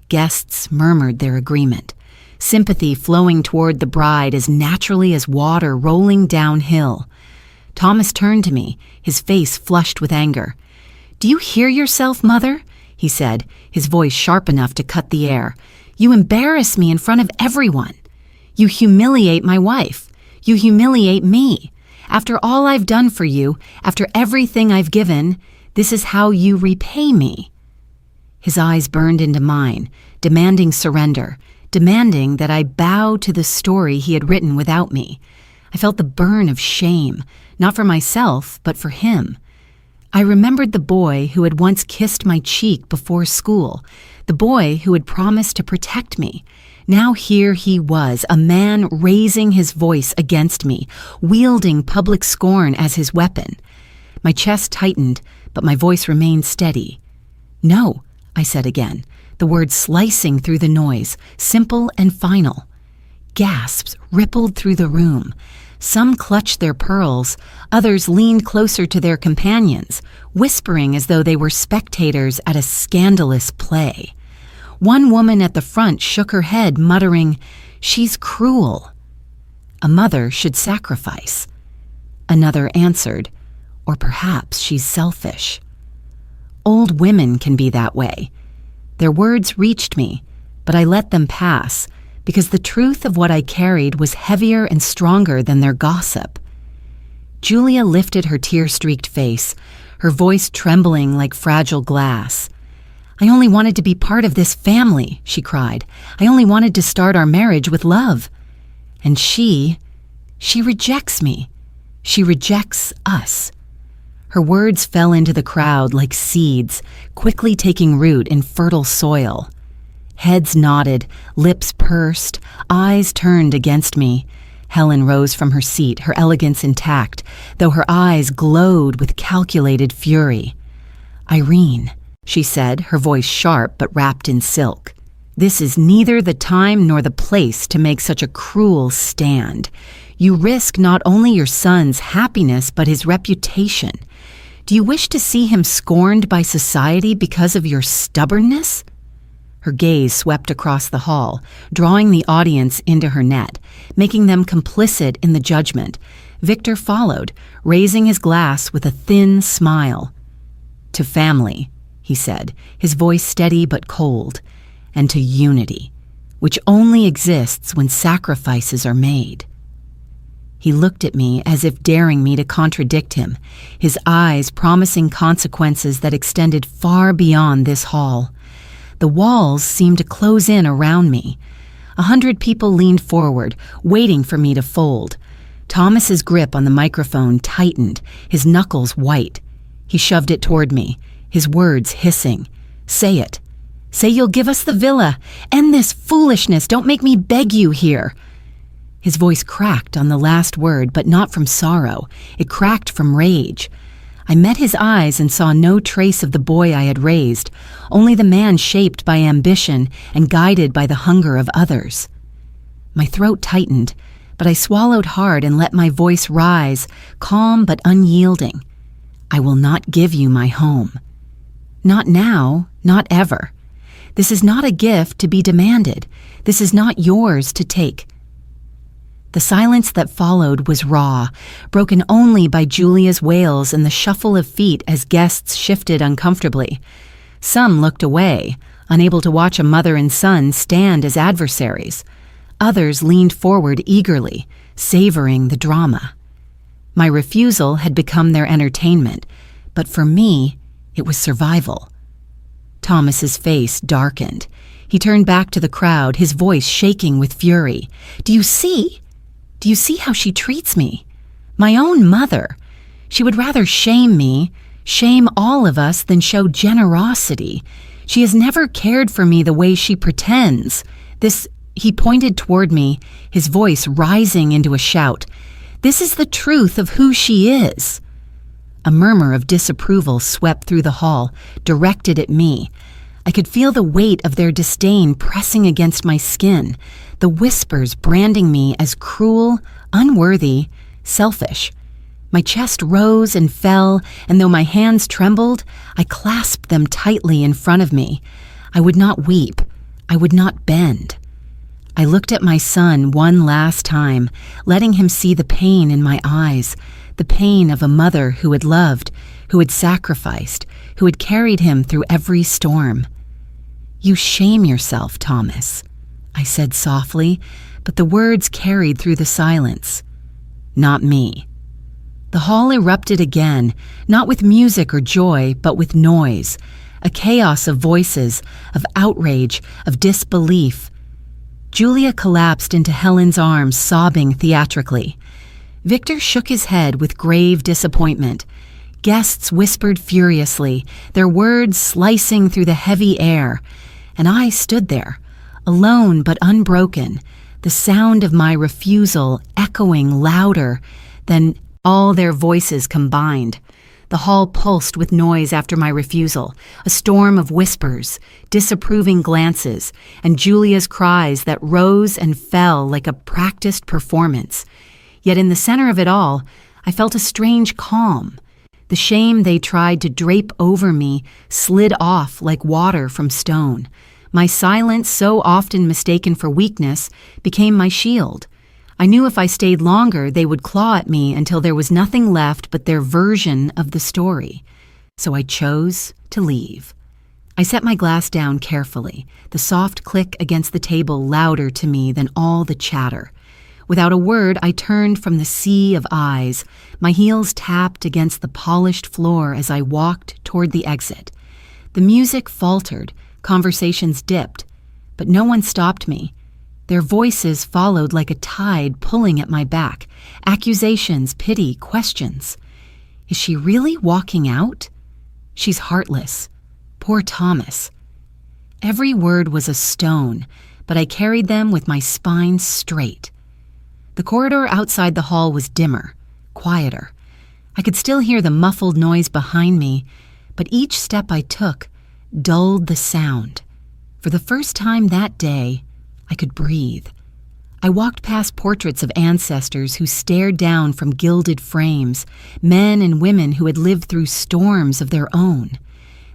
Guests murmured their agreement, sympathy flowing toward the bride as naturally as water rolling downhill. Thomas turned to me, his face flushed with anger. "Do you hear yourself, Mother?" he said, his voice sharp enough to cut the air. "You embarrass me in front of everyone. You humiliate my wife. You humiliate me. After all I've done for you, after everything I've given, this is how you repay me." His eyes burned into mine, demanding surrender, demanding that I bow to the story he had written without me. I felt the burn of shame, not for myself, but for him. I remembered the boy who had once kissed my cheek before school, the boy who had promised to protect me. Now here he was, a man raising his voice against me, wielding public scorn as his weapon. My chest tightened, but my voice remained steady. "No," I said again, the words slicing through the noise, simple and final. Gasps rippled through the room. Some clutched their pearls, others leaned closer to their companions, whispering as though they were spectators at a scandalous play. One woman at the front shook her head, muttering, "She's cruel. A mother should sacrifice." Another answered, "Or perhaps she's selfish." Old women can be that way. Their words reached me, but I let them pass, because the truth of what I carried was heavier and stronger than their gossip. Julia lifted her tear-streaked face, her voice trembling like fragile glass. "I only wanted to be part of this family," she cried. "I only wanted to start our marriage with love. And she rejects me. She rejects us." Her words fell into the crowd like seeds, quickly taking root in fertile soil. Heads nodded, lips pursed, eyes turned against me. Helen rose from her seat, her elegance intact, though her eyes glowed with calculated fury. "Irene," she said, her voice sharp but wrapped in silk. "This is neither the time nor the place to make such a cruel stand. You risk not only your son's happiness but his reputation. Do you wish to see him scorned by society because of your stubbornness?" Her gaze swept across the hall, drawing the audience into her net, making them complicit in the judgment. Victor followed, raising his glass with a thin smile. "To family," he said, his voice steady but cold, "and to unity, which only exists when sacrifices are made." He looked at me as if daring me to contradict him, his eyes promising consequences that extended far beyond this hall. The walls seemed to close in around me. 100 people leaned forward, waiting for me to fold. Thomas's grip on the microphone tightened, his knuckles white. He shoved it toward me, his words hissing. "Say it. Say you'll give us the villa. End this foolishness. Don't make me beg you here." His voice cracked on the last word, but not from sorrow. It cracked from rage. I met his eyes and saw no trace of the boy I had raised, only the man shaped by ambition and guided by the hunger of others. My throat tightened, but I swallowed hard and let my voice rise, calm but unyielding. "I will not give you my home. Not now, not ever. This is not a gift to be demanded. This is not yours to take." The silence that followed was raw, broken only by Julia's wails and the shuffle of feet as guests shifted uncomfortably. Some looked away, unable to watch a mother and son stand as adversaries. Others leaned forward eagerly, savoring the drama. My refusal had become their entertainment, but for me, it was survival. Thomas's face darkened. He turned back to the crowd, his voice shaking with fury. Do you see how she treats me? My own mother. She would rather shame me, shame all of us, than show generosity. She has never cared for me the way she pretends. He pointed toward me, his voice rising into a shout. This is the truth of who she is. A murmur of disapproval swept through the hall, directed at me. I could feel the weight of their disdain pressing against my skin, the whispers branding me as cruel, unworthy, selfish. My chest rose and fell, and though my hands trembled, I clasped them tightly in front of me. I would not weep. I would not bend. I looked at my son one last time, letting him see the pain in my eyes, the pain of a mother who had loved, who had sacrificed, who had carried him through every storm. You shame yourself, Thomas, I said softly, but the words carried through the silence. Not me. The hall erupted again, not with music or joy, but with noise, a chaos of voices, of outrage, of disbelief. Julia collapsed into Helen's arms, sobbing theatrically. Victor shook his head with grave disappointment. Guests whispered furiously, their words slicing through the heavy air, and I stood there, alone but unbroken, the sound of my refusal echoing louder than all their voices combined. The hall pulsed with noise after my refusal, a storm of whispers, disapproving glances, and Julia's cries that rose and fell like a practiced performance. Yet in the center of it all, I felt a strange calm. The shame they tried to drape over me slid off like water from stone. My silence, so often mistaken for weakness, became my shield. I knew if I stayed longer, they would claw at me until there was nothing left but their version of the story. So I chose to leave. I set my glass down carefully, the soft click against the table louder to me than all the chatter. Without a word, I turned from the sea of eyes. My heels tapped against the polished floor as I walked toward the exit. The music faltered, conversations dipped, but no one stopped me. Their voices followed like a tide pulling at my back, accusations, pity, questions. Is she really walking out? She's heartless. Poor Thomas. Every word was a stone, but I carried them with my spine straight. The corridor outside the hall was dimmer, quieter. I could still hear the muffled noise behind me, but each step I took dulled the sound. For the first time that day, I could breathe. I walked past portraits of ancestors who stared down from gilded frames, men and women who had lived through storms of their own.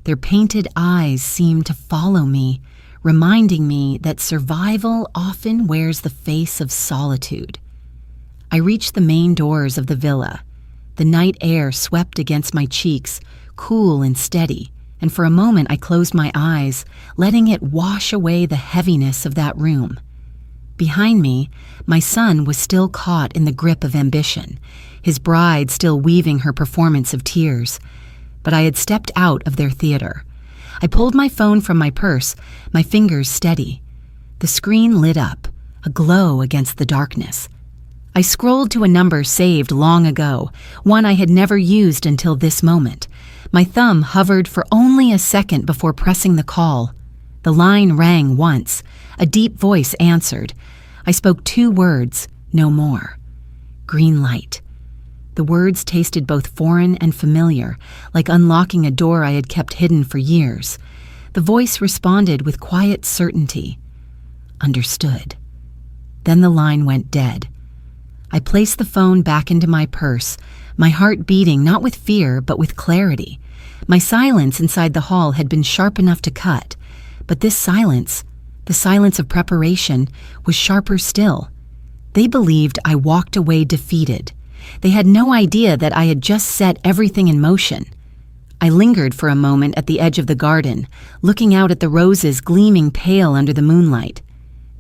Their painted eyes seemed to follow me, reminding me that survival often wears the face of solitude. I reached the main doors of the villa. The night air swept against my cheeks, cool and steady, and for a moment I closed my eyes, letting it wash away the heaviness of that room. Behind me, my son was still caught in the grip of ambition, his bride still weaving her performance of tears. But I had stepped out of their theater. I pulled my phone from my purse, my fingers steady. The screen lit up, a glow against the darkness. I scrolled to a number saved long ago, one I had never used until this moment. My thumb hovered for only a second before pressing the call. The line rang once. A deep voice answered. I spoke 2 words, no more. Green light. The words tasted both foreign and familiar, like unlocking a door I had kept hidden for years. The voice responded with quiet certainty. Understood. Then the line went dead. I placed the phone back into my purse, my heart beating not with fear but with clarity. My silence inside the hall had been sharp enough to cut, but this silence, the silence of preparation, was sharper still. They believed I walked away defeated. They had no idea that I had just set everything in motion. I lingered for a moment at the edge of the garden, looking out at the roses gleaming pale under the moonlight.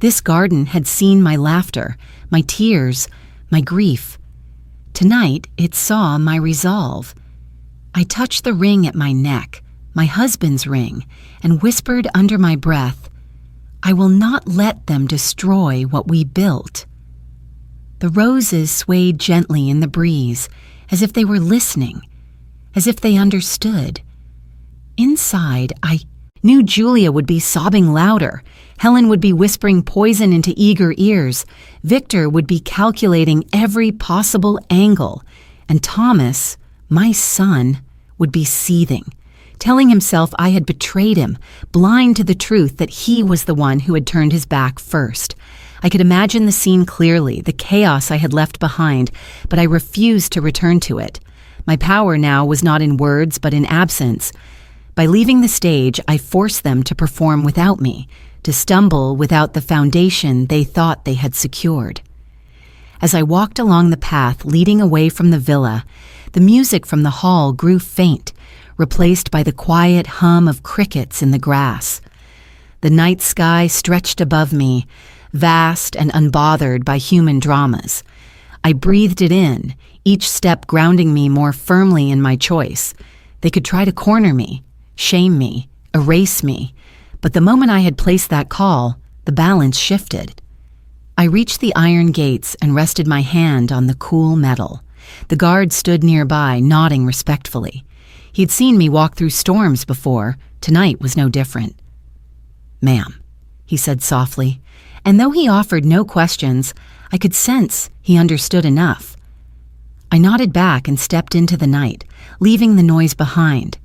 This garden had seen my laughter, my tears, my grief. Tonight, it saw my resolve. I touched the ring at my neck, my husband's ring, and whispered under my breath, I will not let them destroy what we built. The roses swayed gently in the breeze, as if they were listening, as if they understood. Inside, I knew Julia would be sobbing louder. Helen would be whispering poison into eager ears. Victor would be calculating every possible angle. And Thomas, my son, would be seething, telling himself I had betrayed him, blind to the truth that he was the one who had turned his back first. I could imagine the scene clearly, the chaos I had left behind, but I refused to return to it. My power now was not in words, but in absence. By leaving the stage, I forced them to perform without me, to stumble without the foundation they thought they had secured. As I walked along the path leading away from the villa, the music from the hall grew faint, replaced by the quiet hum of crickets in the grass. The night sky stretched above me, vast and unbothered by human dramas. I breathed it in, each step grounding me more firmly in my choice. They could try to corner me, shame me, erase me, but the moment I had placed that call, the balance shifted. I reached the iron gates and rested my hand on the cool metal. The guard stood nearby, nodding respectfully. He'd seen me walk through storms before. Tonight was no different. "Ma'am," he said softly, and though he offered no questions, I could sense he understood enough. I nodded back and stepped into the night, leaving the noise behind.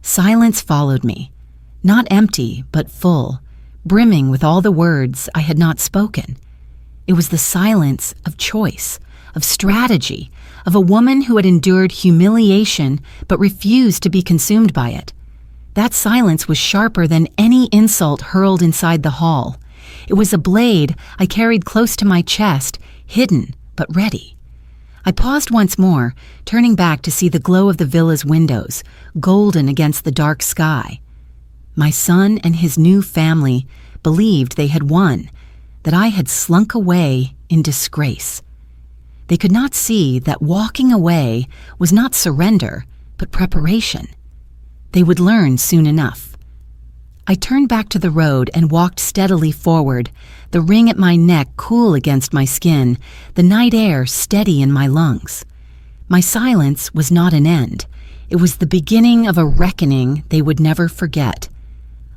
Silence followed me, not empty, but full, brimming with all the words I had not spoken. It was the silence of choice, of strategy, of a woman who had endured humiliation but refused to be consumed by it. That silence was sharper than any insult hurled inside the hall. It was a blade I carried close to my chest, hidden but ready. I paused once more, turning back to see the glow of the villa's windows, golden against the dark sky. My son and his new family believed they had won, that I had slunk away in disgrace. They could not see that walking away was not surrender, but preparation. They would learn soon enough. I turned back to the road and walked steadily forward, the ring at my neck cool against my skin, the night air steady in my lungs. My silence was not an end. It was the beginning of a reckoning they would never forget.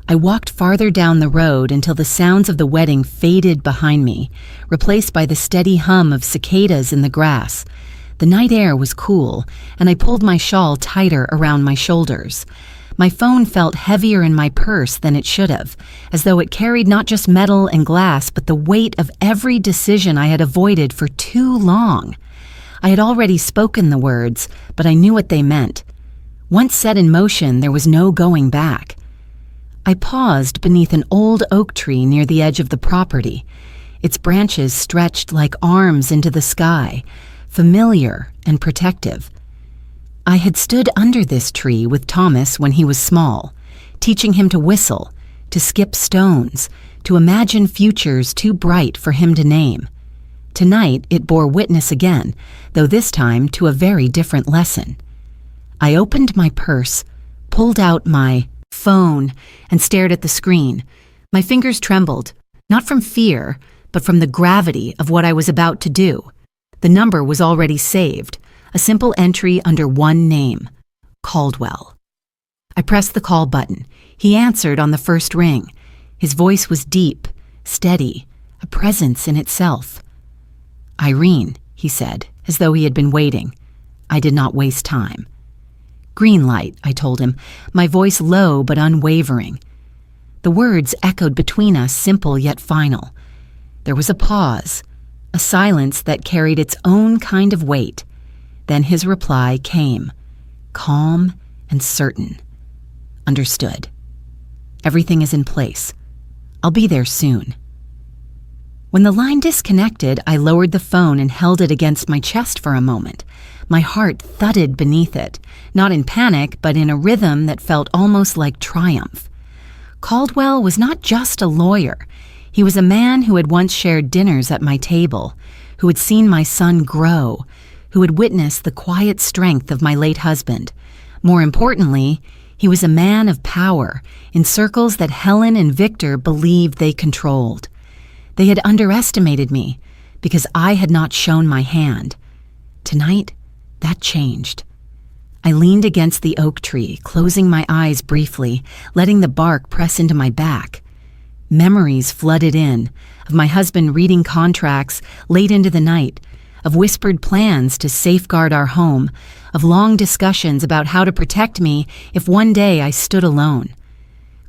I walked farther down the road until the sounds of the wedding faded behind me, replaced by the steady hum of cicadas in the grass. The night air was cool, and I pulled my shawl tighter around my shoulders. My phone felt heavier in my purse than it should have, as though it carried not just metal and glass, but the weight of every decision I had avoided for too long. I had already spoken the words, but I knew what they meant. Once set in motion, there was no going back. I paused beneath an old oak tree near the edge of the property. Its branches stretched like arms into the sky, familiar and protective. I had stood under this tree with Thomas when he was small, teaching him to whistle, to skip stones, to imagine futures too bright for him to name. Tonight it bore witness again, though this time to a very different lesson. I opened my purse, pulled out my phone, and stared at the screen. My fingers trembled, not from fear, but from the gravity of what I was about to do. The number was already saved, a simple entry under one name, Caldwell. I pressed the call button. He answered on the first ring. His voice was deep, steady, a presence in itself. "Irene," he said, as though he had been waiting. I did not waste time. "Green light," I told him, my voice low but unwavering. The words echoed between us, simple yet final. There was a pause, a silence that carried its own kind of weight. Then his reply came, calm and certain. "Understood. Everything is in place. I'll be there soon." When the line disconnected, I lowered the phone and held it against my chest for a moment. My heart thudded beneath it, not in panic, but in a rhythm that felt almost like triumph. Caldwell was not just a lawyer. He was a man who had once shared dinners at my table, who had seen my son grow, who had witnessed the quiet strength of my late husband. More importantly, he was a man of power in circles that Helen and Victor believed they controlled. They had underestimated me because I had not shown my hand. Tonight, that changed. I leaned against the oak tree, closing my eyes briefly, letting the bark press into my back. Memories flooded in, of my husband reading contracts late into the night, of whispered plans to safeguard our home, of long discussions about how to protect me if one day I stood alone.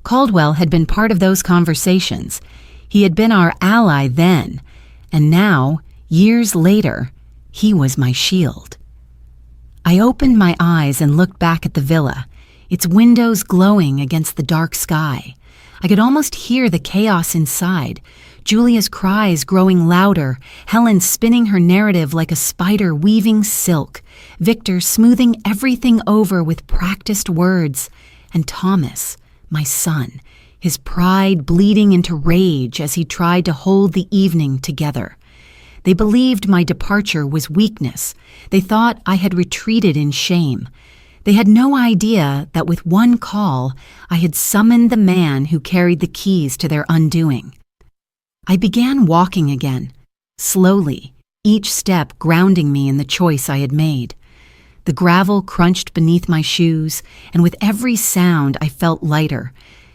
Caldwell had been part of those conversations. He had been our ally then, and now, years later, he was my shield. I opened my eyes and looked back at the villa, its windows glowing against the dark sky. I could almost hear the chaos inside, Julia's cries growing louder, Helen spinning her narrative like a spider weaving silk, Victor smoothing everything over with practiced words, and Thomas, my son, his pride bleeding into rage as he tried to hold the evening together. They believed my departure was weakness. They thought I had retreated in shame. They had no idea that with one call, I had summoned the man who carried the keys to their undoing. I began walking again, slowly, each step grounding me in the choice I had made. The gravel crunched beneath my shoes, and with every sound I felt lighter,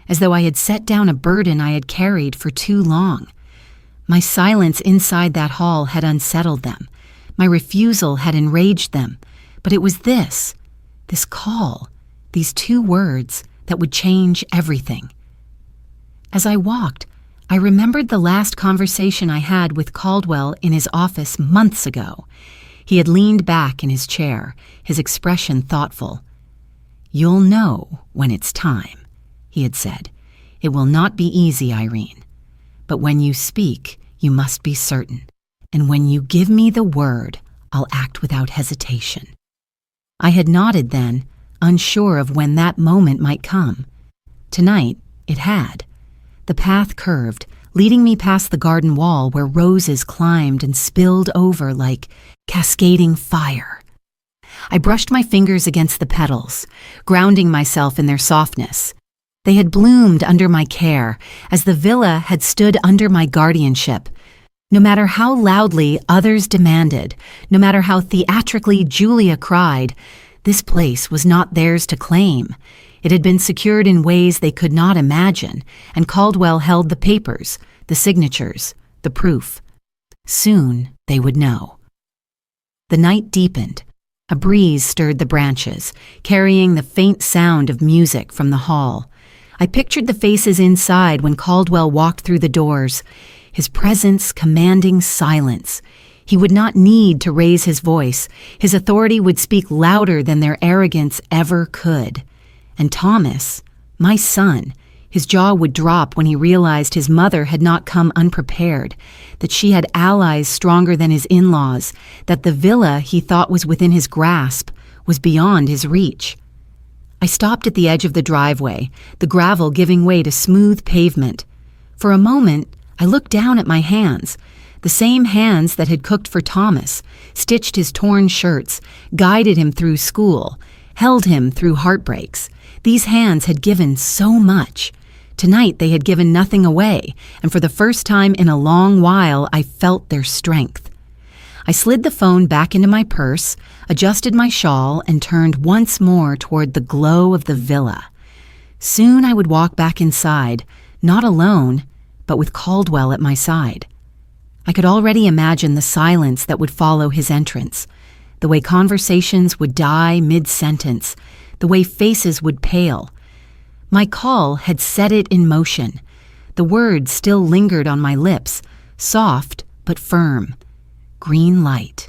as though I had set down a burden I had carried for too long. My silence inside that hall had unsettled them. My refusal had enraged them. But it was this call, these two words that would change everything. As I walked, I remembered the last conversation I had with Caldwell in his office months ago. He had leaned back in his chair, his expression thoughtful. "You'll know when it's time," he had said. "It will not be easy, Irene. But when you speak, you must be certain. And when you give me the word, I'll act without hesitation." I had nodded then, unsure of when that moment might come. Tonight, it had. The path curved, leading me past the garden wall where roses climbed and spilled over like cascading fire. I brushed my fingers against the petals, grounding myself in their softness. They had bloomed under my care, as the villa had stood under my guardianship. No matter how loudly others demanded, no matter how theatrically Julia cried, This place was not theirs to claim. It had been secured in ways they could not imagine, and Caldwell held the papers, the signatures, the proof. Soon they would know. The night deepened. A breeze stirred the branches, carrying the faint sound of music from the hall. I pictured the faces inside when Caldwell walked through the doors, his presence commanding silence. He would not need to raise his voice. His authority would speak louder than their arrogance ever could. And Thomas, my son, his jaw would drop when he realized his mother had not come unprepared, that she had allies stronger than his in-laws, that the villa he thought was within his grasp was beyond his reach. I stopped at the edge of the driveway, the gravel giving way to smooth pavement. For a moment, I looked down at my hands, the same hands that had cooked for Thomas, stitched his torn shirts, guided him through school, held him through heartbreaks. These hands had given so much. Tonight they had given nothing away, and for the first time in a long while I felt their strength. I slid the phone back into my purse, adjusted my shawl, and turned once more toward the glow of the villa. Soon I would walk back inside, not alone, but with Caldwell at my side. I could already imagine the silence that would follow his entrance, the way conversations would die mid-sentence, the way faces would pale. My call had set it in motion. The words still lingered on my lips, soft but firm. Green light.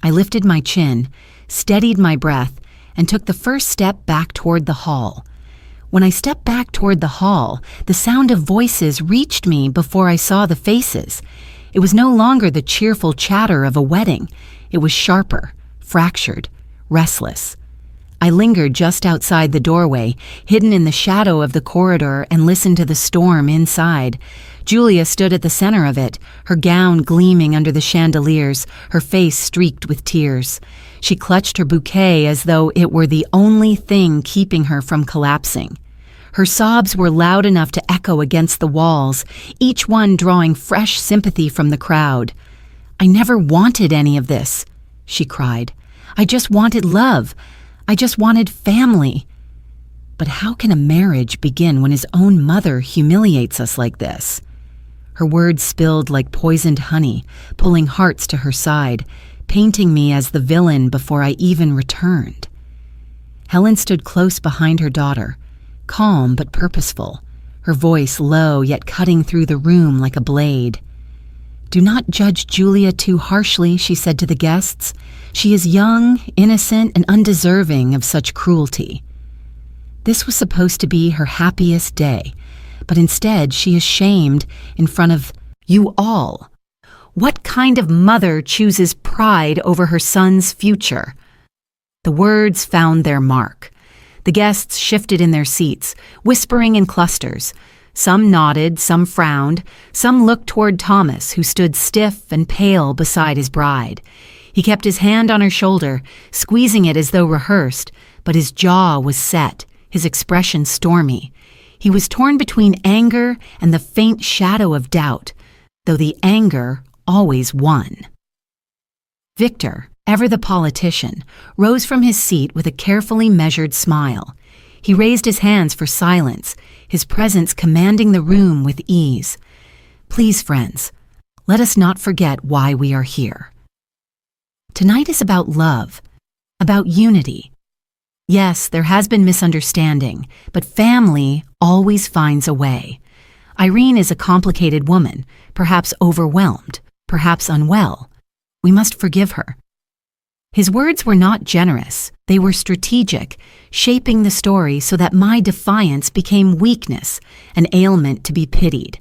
I lifted my chin, steadied my breath, and took the first step back toward the hall. When I stepped back toward the hall, the sound of voices reached me before I saw the faces. It was no longer the cheerful chatter of a wedding. It was sharper, fractured, restless. I lingered just outside the doorway, hidden in the shadow of the corridor, and listened to the storm inside. Julia stood at the center of it, her gown gleaming under the chandeliers, her face streaked with tears. She clutched her bouquet as though it were the only thing keeping her from collapsing. Her sobs were loud enough to echo against the walls, each one drawing fresh sympathy from the crowd. "I never wanted any of this," she cried. "I just wanted love. I just wanted family." But how can a marriage begin when his own mother humiliates us like this? Her words spilled like poisoned honey, pulling hearts to her side, painting me as the villain before I even returned. Helen stood close behind her daughter, calm but purposeful, her voice low yet cutting through the room like a blade. "Do not judge Julia too harshly," she said to the guests. "She is young, innocent, and undeserving of such cruelty." This was supposed to be her happiest day, but instead she is shamed in front of you all. What kind of mother chooses pride over her son's future? The words found their mark. The guests shifted in their seats, whispering in clusters. Some nodded, some frowned, some looked toward Thomas, who stood stiff and pale beside his bride. He kept his hand on her shoulder, squeezing it as though rehearsed, but his jaw was set, his expression stormy. He was torn between anger and the faint shadow of doubt, though the anger always won. Victor, ever the politician, rose from his seat with a carefully measured smile. He raised his hands for silence, his presence commanding the room with ease. "Please, friends, let us not forget why we are here. Tonight is about love, about unity. Yes, there has been misunderstanding, but family always finds a way. Irene is a complicated woman, perhaps overwhelmed, perhaps unwell. We must forgive her." His words were not generous, they were strategic, shaping the story so that my defiance became weakness, an ailment to be pitied.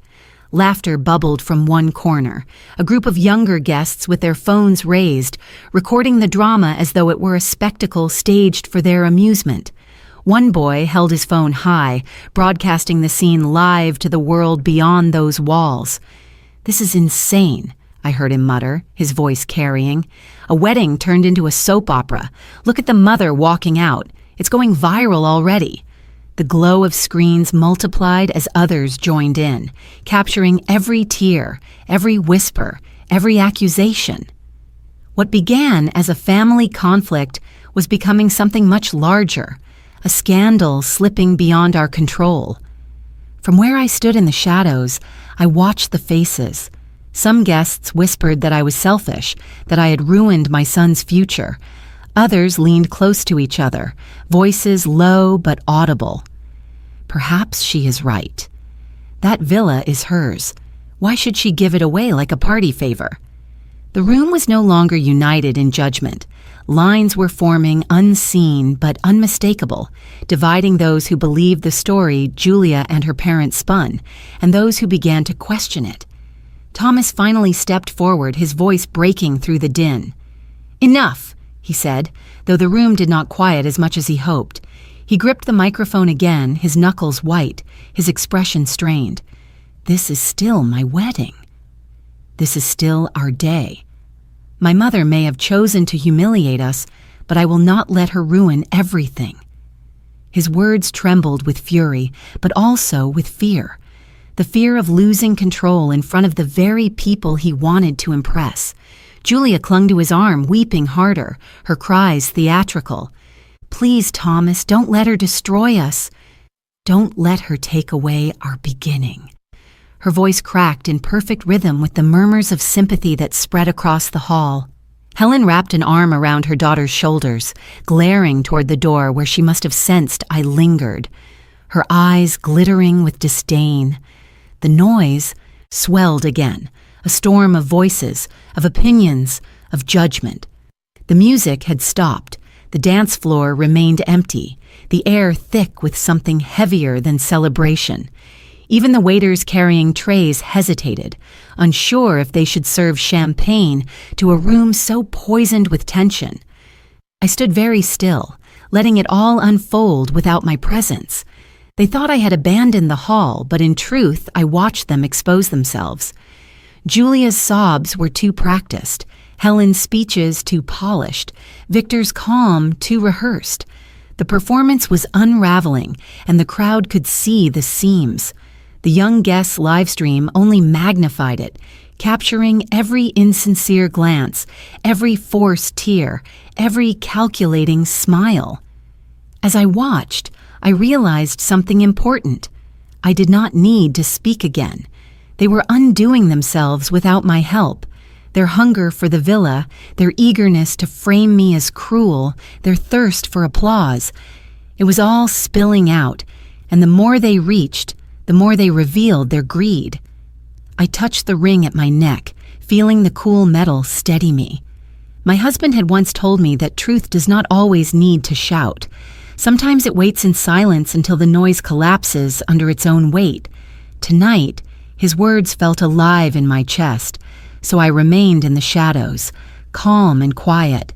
Laughter bubbled from one corner, a group of younger guests with their phones raised, recording the drama as though it were a spectacle staged for their amusement. One boy held his phone high, broadcasting the scene live to the world beyond those walls. "This is insane," I heard him mutter, his voice carrying. "A wedding turned into a soap opera. Look at the mother walking out. It's going viral already." The glow of screens multiplied as others joined in, capturing every tear, every whisper, every accusation. What began as a family conflict was becoming something much larger, a scandal slipping beyond our control. From where I stood in the shadows, I watched the faces. Some guests whispered that I was selfish, that I had ruined my son's future. Others leaned close to each other, voices low but audible. Perhaps she is right. That villa is hers. Why should she give it away like a party favor? The room was no longer united in judgment. Lines were forming, unseen but unmistakable, dividing those who believed the story Julia and her parents spun, and those who began to question it. Thomas finally stepped forward, his voice breaking through the din. "Enough," he said, though the room did not quiet as much as he hoped. He gripped the microphone again, his knuckles white, his expression strained. "This is still my wedding. This is still our day. My mother may have chosen to humiliate us, but I will not let her ruin everything." His words trembled with fury, but also with fear. The fear of losing control in front of the very people he wanted to impress. Julia clung to his arm, weeping harder, her cries theatrical. "Please, Thomas, don't let her destroy us. Don't let her take away our beginning." Her voice cracked in perfect rhythm with the murmurs of sympathy that spread across the hall. Helen wrapped an arm around her daughter's shoulders, glaring toward the door where she must have sensed I lingered, her eyes glittering with disdain. The noise swelled again, a storm of voices, of opinions, of judgment. The music had stopped. The dance floor remained empty, the air thick with something heavier than celebration. Even the waiters carrying trays hesitated, unsure if they should serve champagne to a room so poisoned with tension. I stood very still, letting it all unfold without my presence. They thought I had abandoned the hall, but in truth, I watched them expose themselves. Julia's sobs were too practiced, Helen's speeches too polished, Victor's calm too rehearsed. The performance was unraveling, and the crowd could see the seams. The young guests' livestream only magnified it, capturing every insincere glance, every forced tear, every calculating smile. As I watched, I realized something important. I did not need to speak again. They were undoing themselves without my help. Their hunger for the villa, their eagerness to frame me as cruel, their thirst for applause. It was all spilling out, and the more they reached, the more they revealed their greed. I touched the ring at my neck, feeling the cool metal steady me. My husband had once told me that truth does not always need to shout. Sometimes it waits in silence until the noise collapses under its own weight. Tonight, his words felt alive in my chest, so I remained in the shadows, calm and quiet,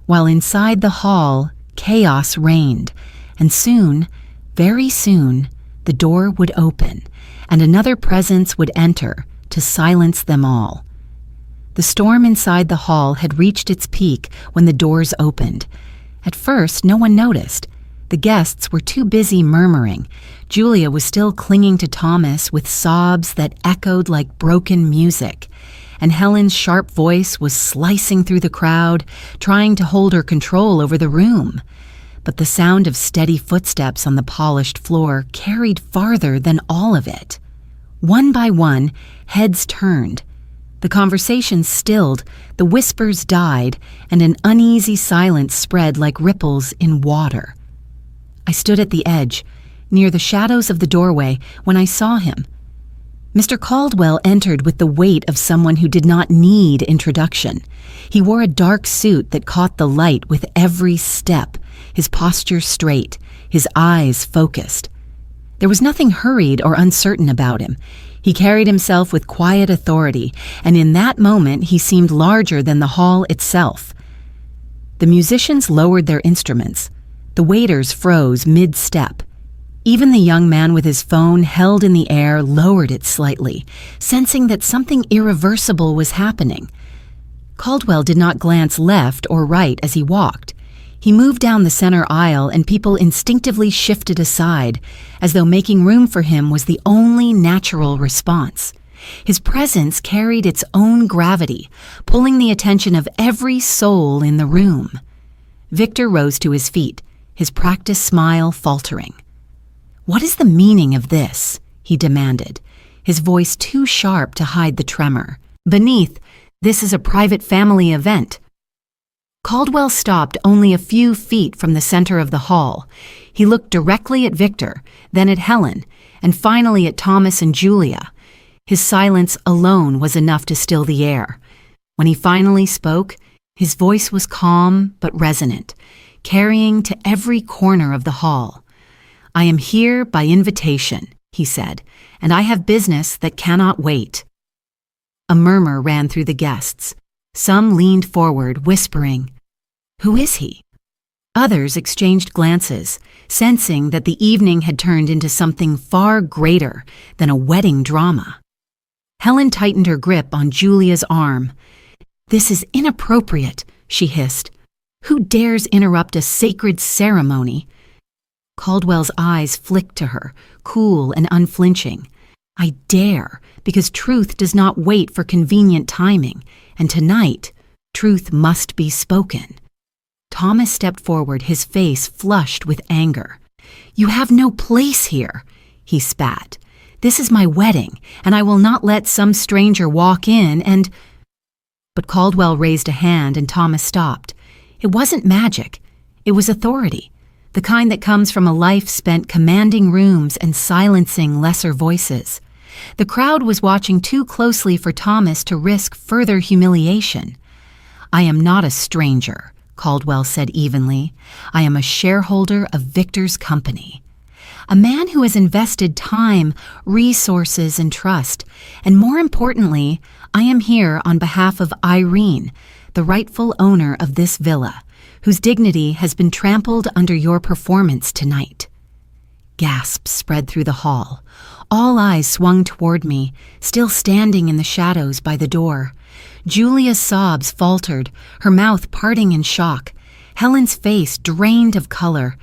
while inside the hall, chaos reigned, and soon, very soon, the door would open, and another presence would enter to silence them all. The storm inside the hall had reached its peak when the doors opened. At first, no one noticed. The guests were too busy murmuring. Julia was still clinging to Thomas with sobs that echoed like broken music, and Helen's sharp voice was slicing through the crowd, trying to hold her control over the room. But the sound of steady footsteps on the polished floor carried farther than all of it. One by one, heads turned. The conversation stilled, the whispers died, and an uneasy silence spread like ripples in water. I stood at the edge, near the shadows of the doorway, when I saw him. Mr. Caldwell entered with the weight of someone who did not need introduction. He wore a dark suit that caught the light with every step, his posture straight, his eyes focused. There was nothing hurried or uncertain about him. He carried himself with quiet authority, and in that moment he seemed larger than the hall itself. The musicians lowered their instruments. The waiters froze mid-step. Even the young man with his phone held in the air lowered it slightly, sensing that something irreversible was happening. Caldwell did not glance left or right as he walked. He moved down the center aisle and people instinctively shifted aside, as though making room for him was the only natural response. His presence carried its own gravity, pulling the attention of every soul in the room. Victor rose to his feet, his practiced smile faltering. "What is the meaning of this?" he demanded, his voice too sharp to hide the tremor. "Beneath, this is a private family event." Caldwell stopped only a few feet from the center of the hall. He looked directly at Victor, then at Helen, and finally at Thomas and Julia. His silence alone was enough to still the air. When he finally spoke, his voice was calm but resonant, carrying to every corner of the hall. "I am here by invitation," he said, "and I have business that cannot wait." A murmur ran through the guests. Some leaned forward, whispering, "Who is he?" Others exchanged glances, sensing that the evening had turned into something far greater than a wedding drama. Helen tightened her grip on Julia's arm. "This is inappropriate," she hissed. "Who dares interrupt a sacred ceremony?" Caldwell's eyes flicked to her, cool and unflinching. "I dare, because truth does not wait for convenient timing, and tonight, truth must be spoken." Thomas stepped forward, his face flushed with anger. "You have no place here," he spat. "This is my wedding, and I will not let some stranger walk in and—" But Caldwell raised a hand and Thomas stopped. It wasn't magic. It was authority, the kind that comes from a life spent commanding rooms and silencing lesser voices. The crowd was watching too closely for Thomas to risk further humiliation. "I am not a stranger," Caldwell said evenly. "I am a shareholder of Victor's company. A man who has invested time, resources, and trust. And more importantly, I am here on behalf of Irene, the rightful owner of this villa, whose dignity has been trampled under your performance tonight." Gasps spread through the hall. All eyes swung toward me, still standing in the shadows by the door. Julia's sobs faltered, her mouth parting in shock. Helen's face drained of color.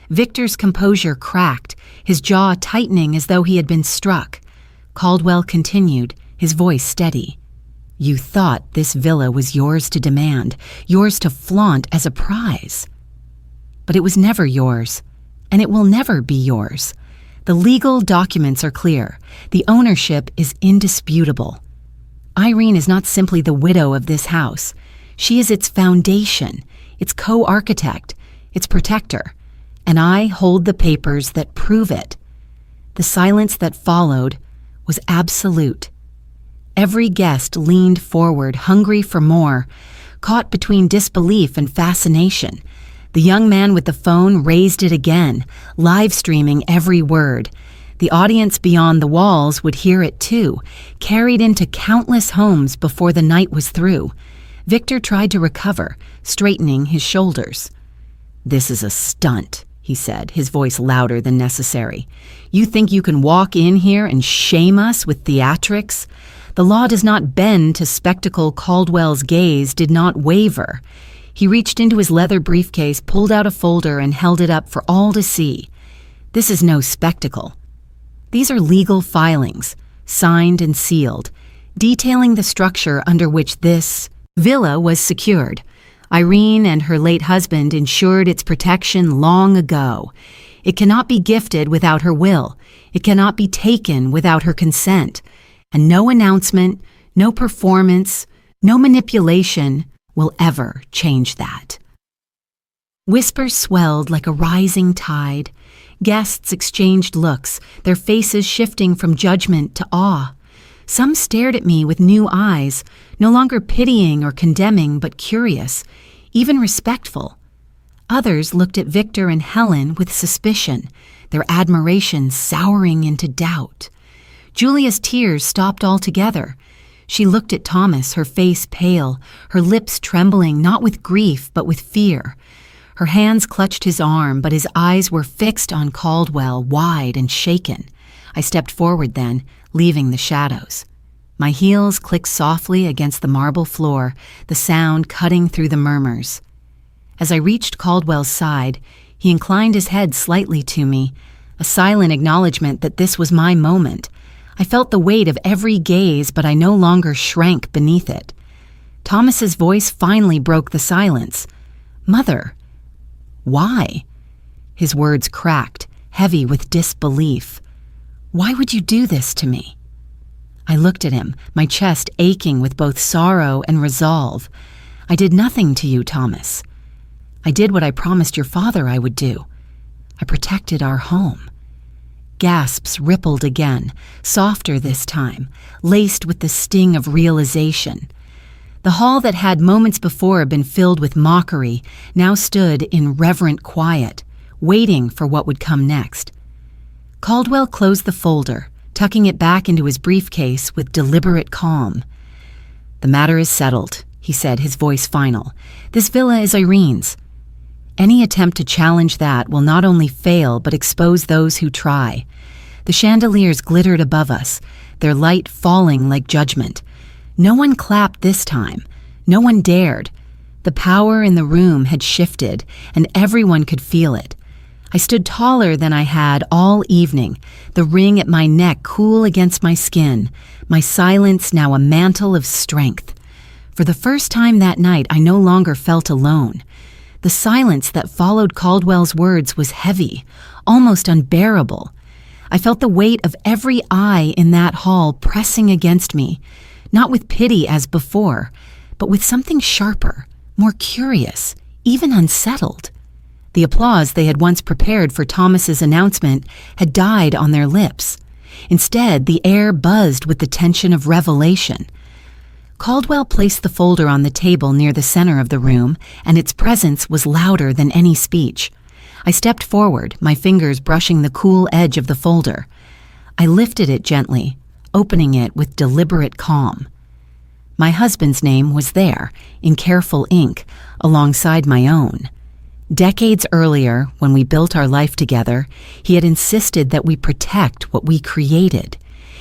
Victor's composure cracked, his jaw tightening as though he had been struck. Caldwell continued, his voice steady. "You thought this villa was yours to demand, yours to flaunt as a prize. But it was never yours, and it will never be yours. The legal documents are clear. The ownership is indisputable. Irene is not simply the widow of this house. She is its foundation, its co-architect, its protector, and I hold the papers that prove it." The silence that followed was absolute. Every guest leaned forward, hungry for more, caught between disbelief and fascination. The young man with the phone raised it again, live streaming every word. The audience beyond the walls would hear it too, carried into countless homes before the night was through. Victor tried to recover, straightening his shoulders. "This is a stunt," he said, his voice louder than necessary. "You think you can walk in here and shame us with theatrics? The law does not bend to spectacle." Caldwell's gaze did not waver. He reached into his leather briefcase, pulled out a folder, and held it up for all to see. "This is no spectacle. These are legal filings, signed and sealed, detailing the structure under which this villa was secured. Irene and her late husband ensured its protection long ago. It cannot be gifted without her will. It cannot be taken without her consent. And no announcement, no performance, no manipulation will ever change that." Whispers swelled like a rising tide. Guests exchanged looks, their faces shifting from judgment to awe. Some stared at me with new eyes, no longer pitying or condemning, but curious, even respectful. Others looked at Victor and Helen with suspicion, their admiration souring into doubt. Julia's tears stopped altogether. She looked at Thomas, her face pale, her lips trembling not with grief but with fear. Her hands clutched his arm, but his eyes were fixed on Caldwell, wide and shaken. I stepped forward then, leaving the shadows. My heels clicked softly against the marble floor, the sound cutting through the murmurs. As I reached Caldwell's side, he inclined his head slightly to me, a silent acknowledgement that this was my moment. I felt the weight of every gaze, but I no longer shrank beneath it. Thomas's voice finally broke the silence. "Mother, Why? His words cracked, heavy with disbelief. Why would you do this to me? I looked at him, my chest aching with both sorrow and resolve. I did nothing to you, Thomas. I did what I promised your father I would do. I protected our home. Gasps rippled again, softer this time, laced with the sting of realization. The hall that had moments before been filled with mockery now stood in reverent quiet, waiting for what would come next. Caldwell closed the folder, tucking it back into his briefcase with deliberate calm. "The matter is settled," he said, his voice final. "This villa is Irene's. Any attempt to challenge that will not only fail but expose those who try." The chandeliers glittered above us, their light falling like judgment. No one clapped this time. No one dared. The power in the room had shifted, and everyone could feel it. I stood taller than I had all evening, the ring at my neck cool against my skin, my silence now a mantle of strength. For the first time that night, I no longer felt alone. The silence that followed Caldwell's words was heavy, almost unbearable. I felt the weight of every eye in that hall pressing against me, not with pity as before, but with something sharper, more curious, even unsettled. The applause they had once prepared for Thomas's announcement had died on their lips. Instead, the air buzzed with the tension of revelation. Caldwell placed the folder on the table near the center of the room, and its presence was louder than any speech. I stepped forward, my fingers brushing the cool edge of the folder. I lifted it gently, opening it with deliberate calm. My husband's name was there, in careful ink, alongside my own. Decades earlier, when we built our life together, he had insisted that we protect what we created.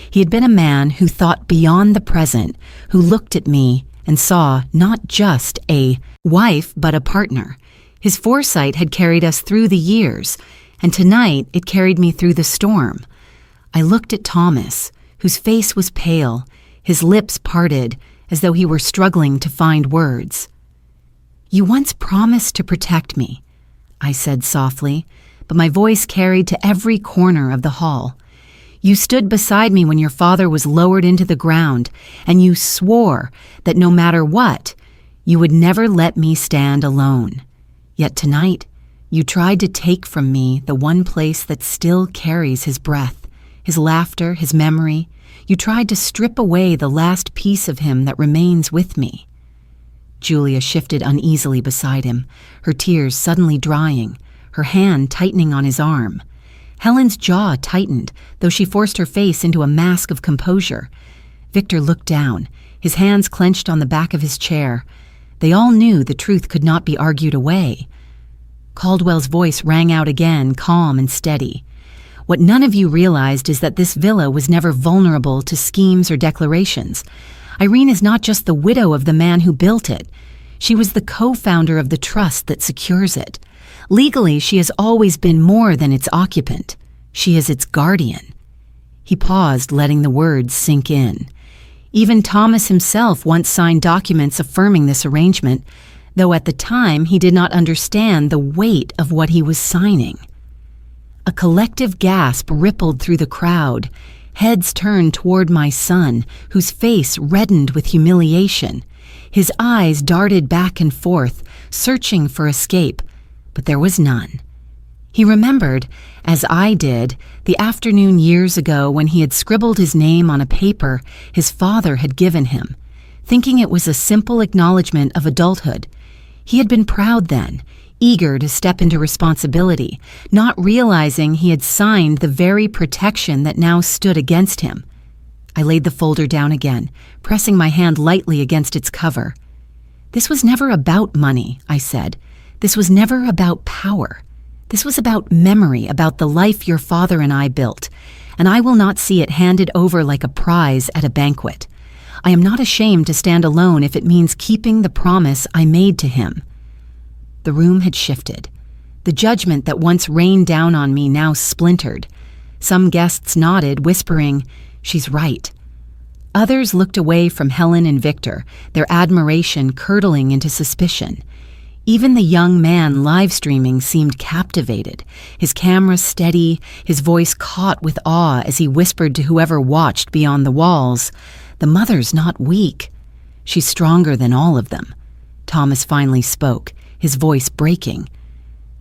He had been a man who thought beyond the present, who looked at me and saw not just a wife, but a partner. His foresight had carried us through the years, and tonight it carried me through the storm. I looked at Thomas, whose face was pale, his lips parted, as though he were struggling to find words. "You once promised to protect me," I said softly, but my voice carried to every corner of the hall. "You stood beside me when your father was lowered into the ground, and you swore that no matter what, you would never let me stand alone. Yet tonight, you tried to take from me the one place that still carries his breath, his laughter, his memory. You tried to strip away the last piece of him that remains with me." Julia shifted uneasily beside him, her tears suddenly drying, her hand tightening on his arm. Helen's jaw tightened, though she forced her face into a mask of composure. Victor looked down, his hands clenched on the back of his chair. They all knew the truth could not be argued away. Caldwell's voice rang out again, calm and steady. "What none of you realized is that this villa was never vulnerable to schemes or declarations. Irene is not just the widow of the man who built it. She was the co-founder of the trust that secures it. Legally, she has always been more than its occupant. She is its guardian." He paused, letting the words sink in. Even Thomas himself once signed documents affirming this arrangement, though at the time he did not understand the weight of what he was signing. A collective gasp rippled through the crowd. Heads turned toward my son, whose face reddened with humiliation. His eyes darted back and forth, searching for escape, but there was none. He remembered, as I did, the afternoon years ago when he had scribbled his name on a paper his father had given him, thinking it was a simple acknowledgement of adulthood. He had been proud then, eager to step into responsibility, not realizing he had signed the very protection that now stood against him. I laid the folder down again, pressing my hand lightly against its cover. "This was never about money," I said. "This was never about power. This was about memory, about the life your father and I built, and I will not see it handed over like a prize at a banquet. I am not ashamed to stand alone if it means keeping the promise I made to him." The room had shifted. The judgment that once rained down on me now splintered. Some guests nodded, whispering, "She's right." Others looked away from Helen and Victor, their admiration curdling into suspicion. Even the young man live streaming seemed captivated, his camera steady, his voice caught with awe as he whispered to whoever watched beyond the walls, "The mother's not weak. She's stronger than all of them." Thomas finally spoke, his voice breaking.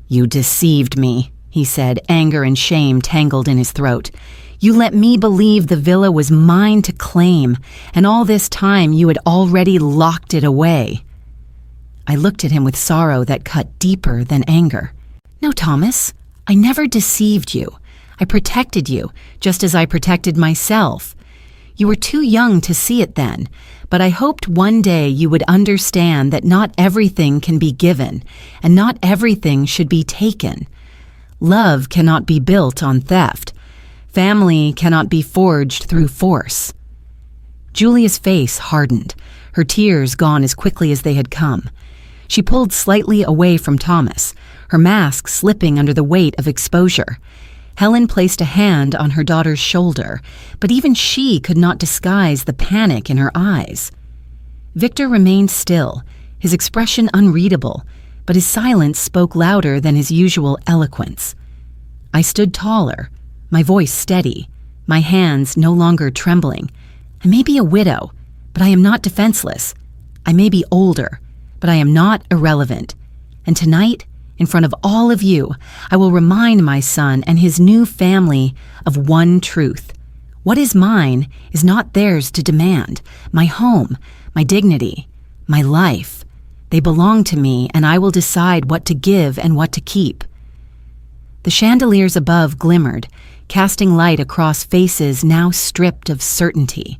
"You deceived me," he said, anger and shame tangled in his throat. "You let me believe the villa was mine to claim, and all this time you had already locked it away." I looked at him with sorrow that cut deeper than anger. "No, Thomas, I never deceived you. I protected you, just as I protected myself. You were too young to see it then, but I hoped one day you would understand that not everything can be given, and not everything should be taken. Love cannot be built on theft. Family cannot be forged through force." Julia's face hardened, her tears gone as quickly as they had come. She pulled slightly away from Thomas, her mask slipping under the weight of exposure. Helen placed a hand on her daughter's shoulder, but even she could not disguise the panic in her eyes. Victor remained still, his expression unreadable, but his silence spoke louder than his usual eloquence. I stood taller, my voice steady, my hands no longer trembling. I may be a widow, but I am not defenseless. I may be older, but I am not irrelevant. And tonight, in front of all of you, I will remind my son and his new family of one truth. What is mine is not theirs to demand. My home, my dignity, my life. They belong to me, and I will decide what to give and what to keep. The chandeliers above glimmered, casting light across faces now stripped of certainty.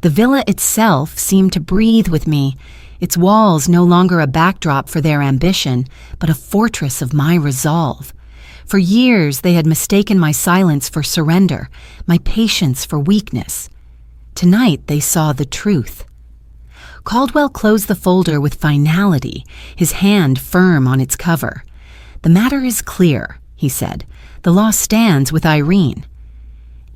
The villa itself seemed to breathe with me, its walls no longer a backdrop for their ambition, but a fortress of my resolve. For years they had mistaken my silence for surrender, my patience for weakness. Tonight they saw the truth. Caldwell closed the folder with finality, his hand firm on its cover. "The matter is clear," he said. "The law stands with Irene.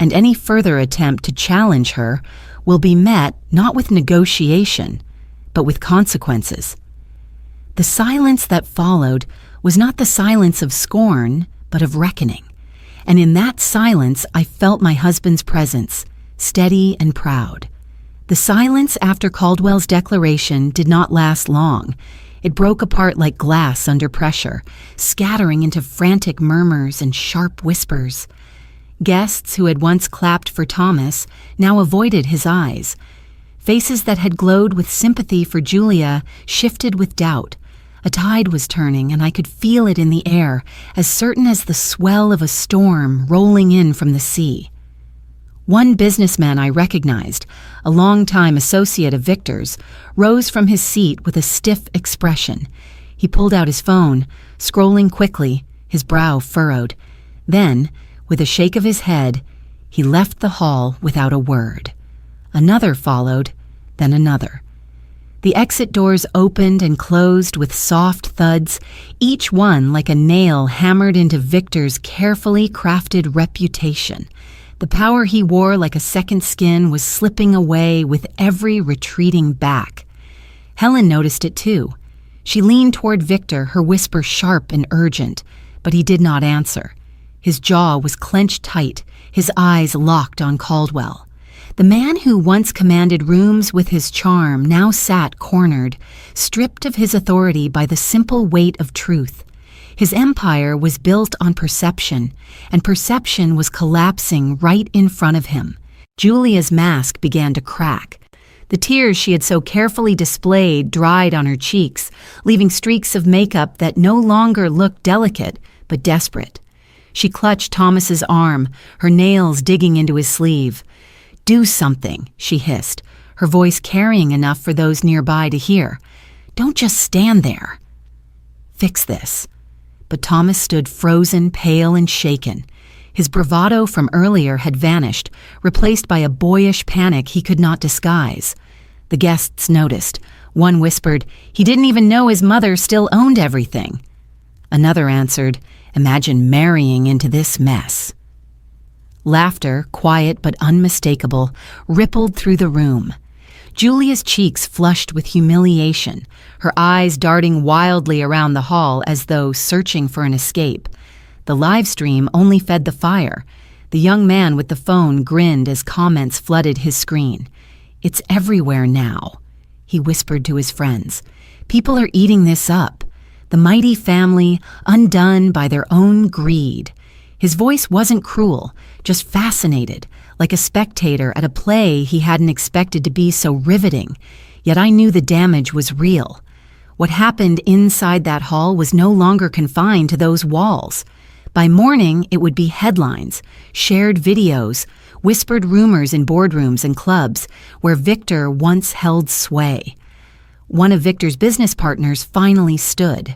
And any further attempt to challenge her will be met not with negotiation, but with consequences." The silence that followed was not the silence of scorn, but of reckoning. And in that silence I felt my husband's presence, steady and proud. The silence after Caldwell's declaration did not last long. It broke apart like glass under pressure, scattering into frantic murmurs and sharp whispers. Guests who had once clapped for Thomas now avoided his eyes. Faces that had glowed with sympathy for Julia shifted with doubt. A tide was turning, and I could feel it in the air, as certain as the swell of a storm rolling in from the sea. One businessman I recognized, a longtime associate of Victor's, rose from his seat with a stiff expression. He pulled out his phone, scrolling quickly, his brow furrowed. Then, with a shake of his head, he left the hall without a word. Another followed, then another. The exit doors opened and closed with soft thuds, each one like a nail hammered into Victor's carefully crafted reputation. The power he wore like a second skin was slipping away with every retreating back. Helen noticed it too. She leaned toward Victor, her whisper sharp and urgent, but he did not answer. His jaw was clenched tight, his eyes locked on Caldwell. The man who once commanded rooms with his charm now sat cornered, stripped of his authority by the simple weight of truth. His empire was built on perception, and perception was collapsing right in front of him. Julia's mask began to crack. The tears she had so carefully displayed dried on her cheeks, leaving streaks of makeup that no longer looked delicate, but desperate. She clutched Thomas's arm, her nails digging into his sleeve. "Do something," she hissed, her voice carrying enough for those nearby to hear. "Don't just stand there. Fix this." But Thomas stood frozen, pale, and shaken. His bravado from earlier had vanished, replaced by a boyish panic he could not disguise. The guests noticed. One whispered, "He didn't even know his mother still owned everything." Another answered, "Imagine marrying into this mess." Laughter, quiet but unmistakable, rippled through the room. Julia's cheeks flushed with humiliation, her eyes darting wildly around the hall as though searching for an escape. The live stream only fed the fire. The young man with the phone grinned as comments flooded his screen. "It's everywhere now," he whispered to his friends. "People are eating this up. The mighty family undone by their own greed." His voice wasn't cruel, just fascinated, like a spectator at a play he hadn't expected to be so riveting. Yet I knew the damage was real. What happened inside that hall was no longer confined to those walls. By morning, it would be headlines, shared videos, whispered rumors in boardrooms and clubs where Victor once held sway. One of Victor's business partners finally stood.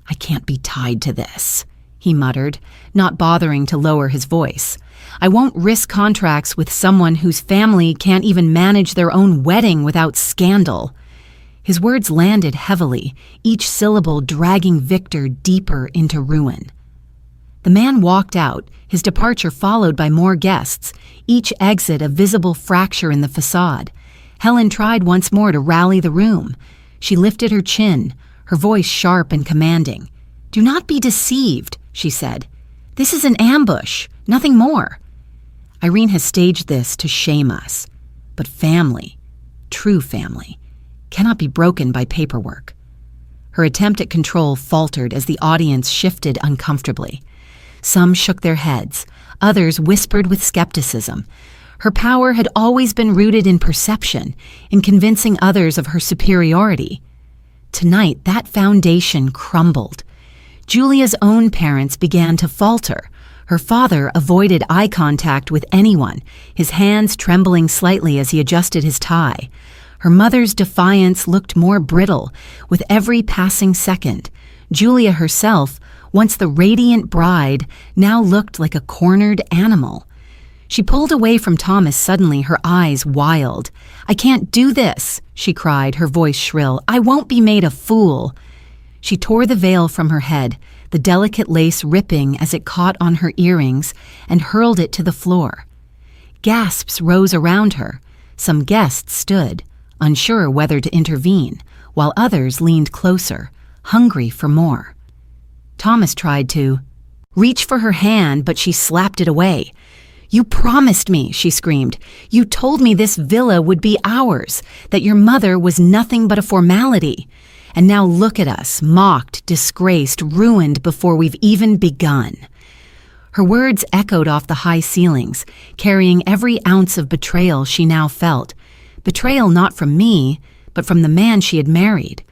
"I can't be tied to this," he muttered, not bothering to lower his voice. "I won't risk contracts with someone whose family can't even manage their own wedding without scandal." His words landed heavily, each syllable dragging Victor deeper into ruin. The man walked out, his departure followed by more guests, each exit a visible fracture in the facade. Helen tried once more to rally the room. She lifted her chin, her voice sharp and commanding. "Do not be deceived," she said. "This is an ambush, nothing more. Irene has staged this to shame us. But family, true family, cannot be broken by paperwork." Her attempt at control faltered as the audience shifted uncomfortably. Some shook their heads, others whispered with skepticism. Her power had always been rooted in perception, in convincing others of her superiority. Tonight, that foundation crumbled. Julia's own parents began to falter. Her father avoided eye contact with anyone, his hands trembling slightly as he adjusted his tie. Her mother's defiance looked more brittle with every passing second. Julia herself, once the radiant bride, now looked like a cornered animal. She pulled away from Thomas suddenly, her eyes wild. "I can't do this," she cried, her voice shrill. "I won't be made a fool." She tore the veil from her head, the delicate lace ripping as it caught on her earrings, and hurled it to the floor. Gasps rose around her. Some guests stood, unsure whether to intervene, while others leaned closer, hungry for more. Thomas tried to reach for her hand, but she slapped it away. "You promised me," she screamed. "You told me this villa would be ours, that your mother was nothing but a formality. And now look at us, mocked, disgraced, ruined before we've even begun." Her words echoed off the high ceilings, carrying every ounce of betrayal she now felt. Betrayal not from me, but from the man she had married.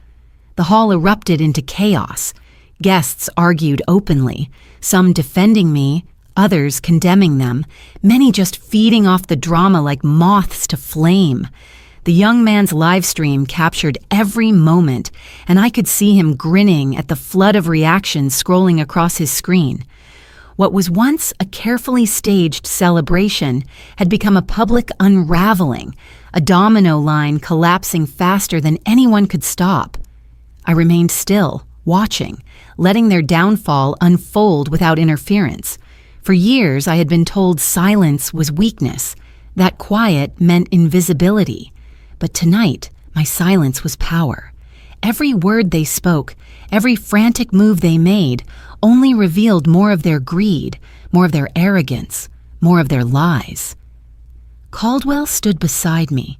The hall erupted into chaos. Guests argued openly, some defending me, others condemning them, many just feeding off the drama like moths to flame. The young man's live stream captured every moment, and I could see him grinning at the flood of reactions scrolling across his screen. What was once a carefully staged celebration had become a public unraveling, a domino line collapsing faster than anyone could stop. I remained still, watching, letting their downfall unfold without interference. For years I had been told silence was weakness, that quiet meant invisibility. But tonight, my silence was power. Every word they spoke, every frantic move they made, only revealed more of their greed, more of their arrogance, more of their lies. Caldwell stood beside me,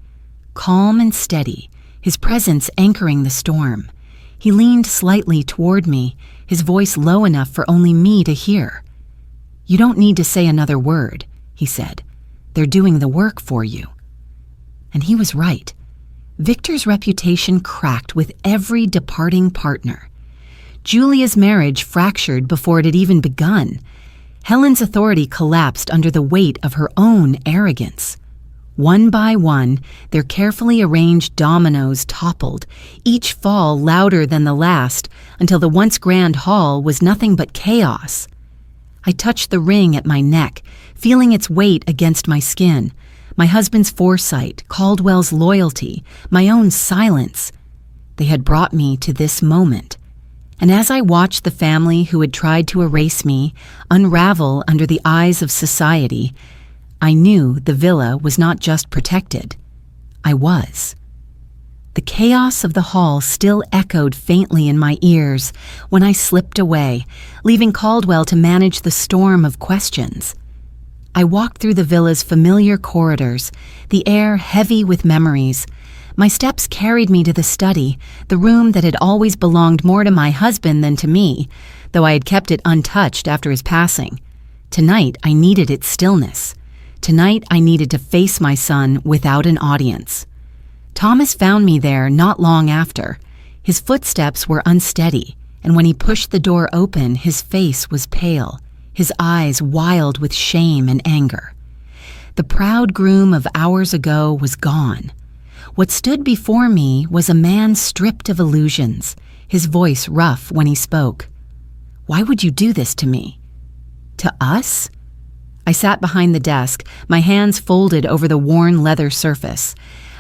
calm and steady, his presence anchoring the storm. He leaned slightly toward me, his voice low enough for only me to hear. "You don't need to say another word," he said. "They're doing the work for you." And he was right. Victor's reputation cracked with every departing partner. Julia's marriage fractured before it had even begun. Helen's authority collapsed under the weight of her own arrogance. One by one, their carefully arranged dominoes toppled, each fall louder than the last, until the once grand hall was nothing but chaos. I touched the ring at my neck, feeling its weight against my skin. My husband's foresight, Caldwell's loyalty, my own silence. They had brought me to this moment. And as I watched the family who had tried to erase me unravel under the eyes of society, I knew the villa was not just protected. I was. The chaos of the hall still echoed faintly in my ears when I slipped away, leaving Caldwell to manage the storm of questions. I walked through the villa's familiar corridors, the air heavy with memories. My steps carried me to the study, the room that had always belonged more to my husband than to me, though I had kept it untouched after his passing. Tonight, I needed its stillness. Tonight, I needed to face my son without an audience. Thomas found me there not long after. His footsteps were unsteady, and when he pushed the door open, his face was pale, his eyes wild with shame and anger. The proud groom of hours ago was gone. What stood before me was a man stripped of illusions, his voice rough when he spoke. "Why would you do this to me?" "To us?" I sat behind the desk, my hands folded over the worn leather surface.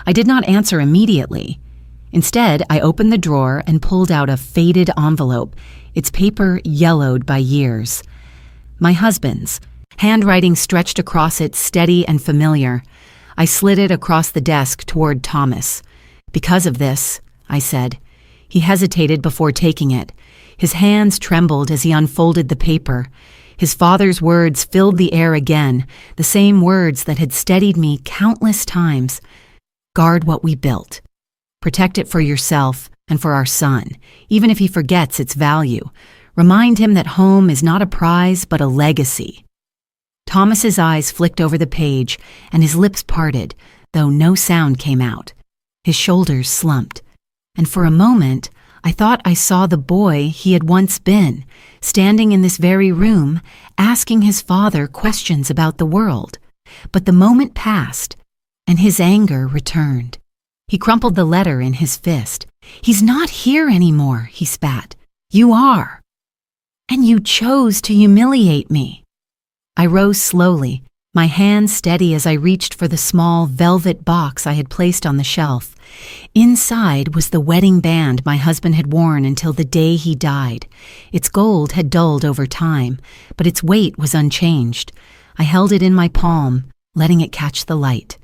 I did not answer immediately. Instead, I opened the drawer and pulled out a faded envelope, its paper yellowed by years. My husband's, handwriting stretched across it steady and familiar. I slid it across the desk toward Thomas. "Because of this," I said. He hesitated before taking it. His hands trembled as he unfolded the paper. His father's words filled the air again, the same words that had steadied me countless times. "Guard what we built. Protect it for yourself and for our son, even if he forgets its value. Remind him that home is not a prize but a legacy." Thomas's eyes flicked over the page, and his lips parted, though no sound came out. His shoulders slumped, and for a moment I thought I saw the boy he had once been, standing in this very room, asking his father questions about the world. But the moment passed, and his anger returned. He crumpled the letter in his fist. "He's not here anymore," he spat. "You are. And you chose to humiliate me." I rose slowly, my hands steady as I reached for the small velvet box I had placed on the shelf. Inside was the wedding band my husband had worn until the day he died. Its gold had dulled over time, but its weight was unchanged. I held it in my palm, letting it catch the light.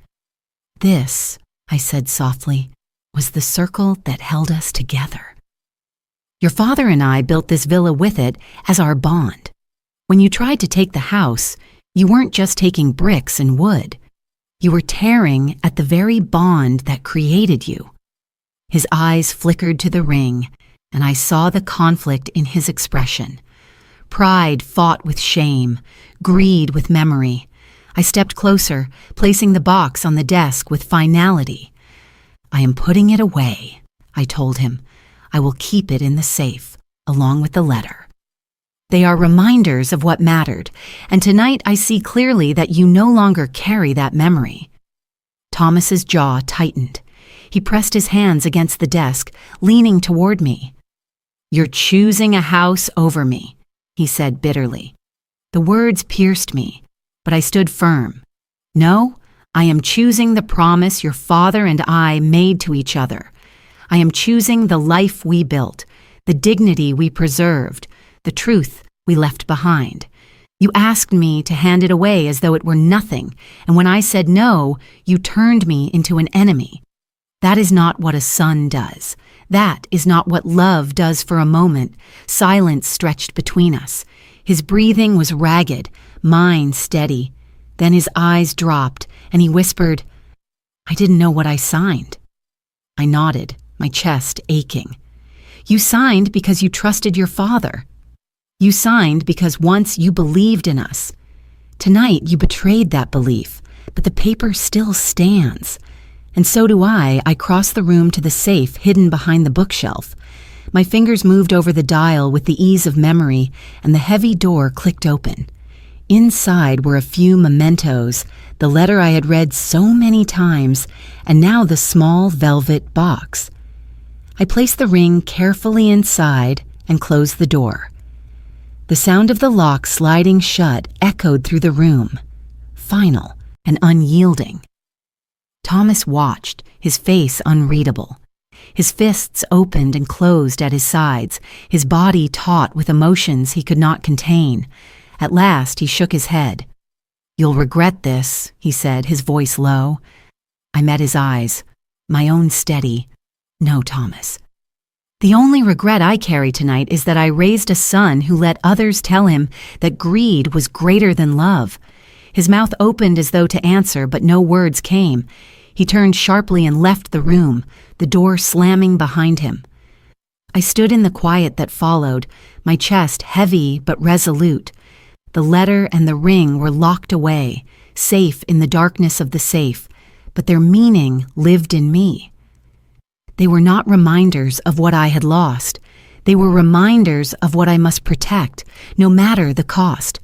"This," I said softly, "was the circle that held us together. Your father and I built this villa with it as our bond. When you tried to take the house, you weren't just taking bricks and wood. You were tearing at the very bond that created you." His eyes flickered to the ring, and I saw the conflict in his expression. Pride fought with shame, greed with memory. I stepped closer, placing the box on the desk with finality. "I am putting it away," I told him. "I will keep it in the safe, along with the letter. They are reminders of what mattered, and tonight I see clearly that you no longer carry that memory." Thomas's jaw tightened. He pressed his hands against the desk, leaning toward me. "You're choosing a house over me," he said bitterly. The words pierced me, but I stood firm. "No, I am choosing the promise your father and I made to each other. I am choosing the life we built, the dignity we preserved, the truth we left behind. You asked me to hand it away as though it were nothing, and when I said no, you turned me into an enemy. That is not what a son does. That is not what love does for a moment." Silence stretched between us. His breathing was ragged, mine steady. Then his eyes dropped, and he whispered, "I didn't know what I signed." I nodded, my chest aching. "You signed because you trusted your father. You signed because once you believed in us. Tonight you betrayed that belief, but the paper still stands. And so do I." I crossed the room to the safe hidden behind the bookshelf. My fingers moved over the dial with the ease of memory, and the heavy door clicked open. Inside were a few mementos, the letter I had read so many times, and now the small velvet box. I placed the ring carefully inside and closed the door. The sound of the lock sliding shut echoed through the room, final and unyielding. Thomas watched, his face unreadable. His fists opened and closed at his sides, his body taut with emotions he could not contain. At last he shook his head. "You'll regret this," he said, his voice low. I met his eyes, my own steady, "No, Thomas." The only regret I carry tonight is that I raised a son who let others tell him that greed was greater than love. His mouth opened as though to answer, but no words came. He turned sharply and left the room, the door slamming behind him. I stood in the quiet that followed, my chest heavy but resolute. The letter and the ring were locked away, safe in the darkness of the safe, but their meaning lived in me. They were not reminders of what I had lost. They were reminders of what I must protect, no matter the cost.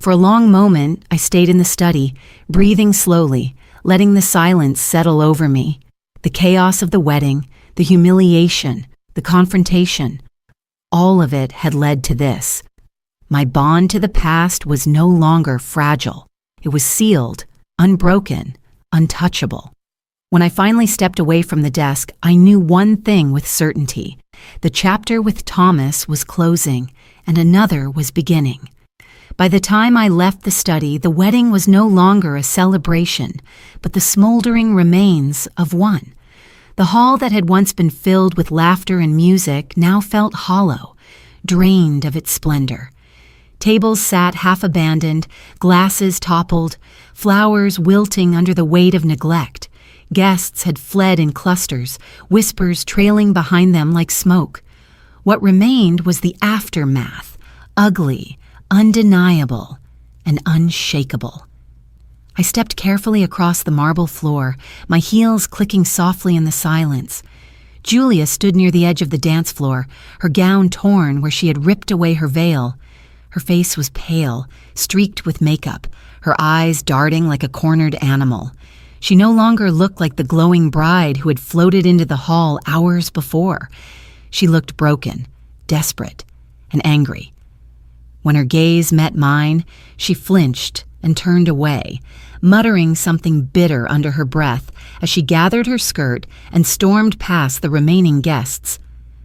For a long moment, I stayed in the study, breathing slowly, letting the silence settle over me. The chaos of the wedding, the humiliation, the confrontation, all of it had led to this. My bond to the past was no longer fragile. It was sealed, unbroken, untouchable. When I finally stepped away from the desk, I knew one thing with certainty. The chapter with Thomas was closing, and another was beginning. By the time I left the study, the wedding was no longer a celebration, but the smoldering remains of one. The hall that had once been filled with laughter and music now felt hollow, drained of its splendor. Tables sat half-abandoned, glasses toppled, flowers wilting under the weight of neglect. Guests had fled in clusters, whispers trailing behind them like smoke. What remained was the aftermath, ugly, undeniable, and unshakable. I stepped carefully across the marble floor, my heels clicking softly in the silence. Julia stood near the edge of the dance floor, her gown torn where she had ripped away her veil. Her face was pale, streaked with makeup, her eyes darting like a cornered animal. She no longer looked like the glowing bride who had floated into the hall hours before. She looked broken, desperate, and angry. When her gaze met mine, she flinched and turned away, muttering something bitter under her breath as she gathered her skirt and stormed past the remaining guests.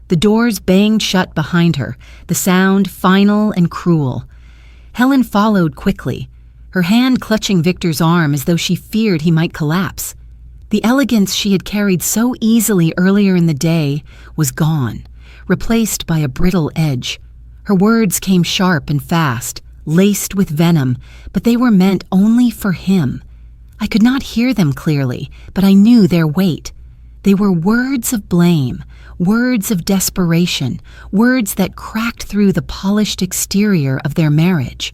The doors banged shut behind her, the sound final and cruel. Helen followed quickly, her hand clutching Victor's arm as though she feared he might collapse. The elegance she had carried so easily earlier in the day was gone, replaced by a brittle edge. Her words came sharp and fast, laced with venom, but they were meant only for him. I could not hear them clearly, but I knew their weight. They were words of blame, words of desperation, words that cracked through the polished exterior of their marriage.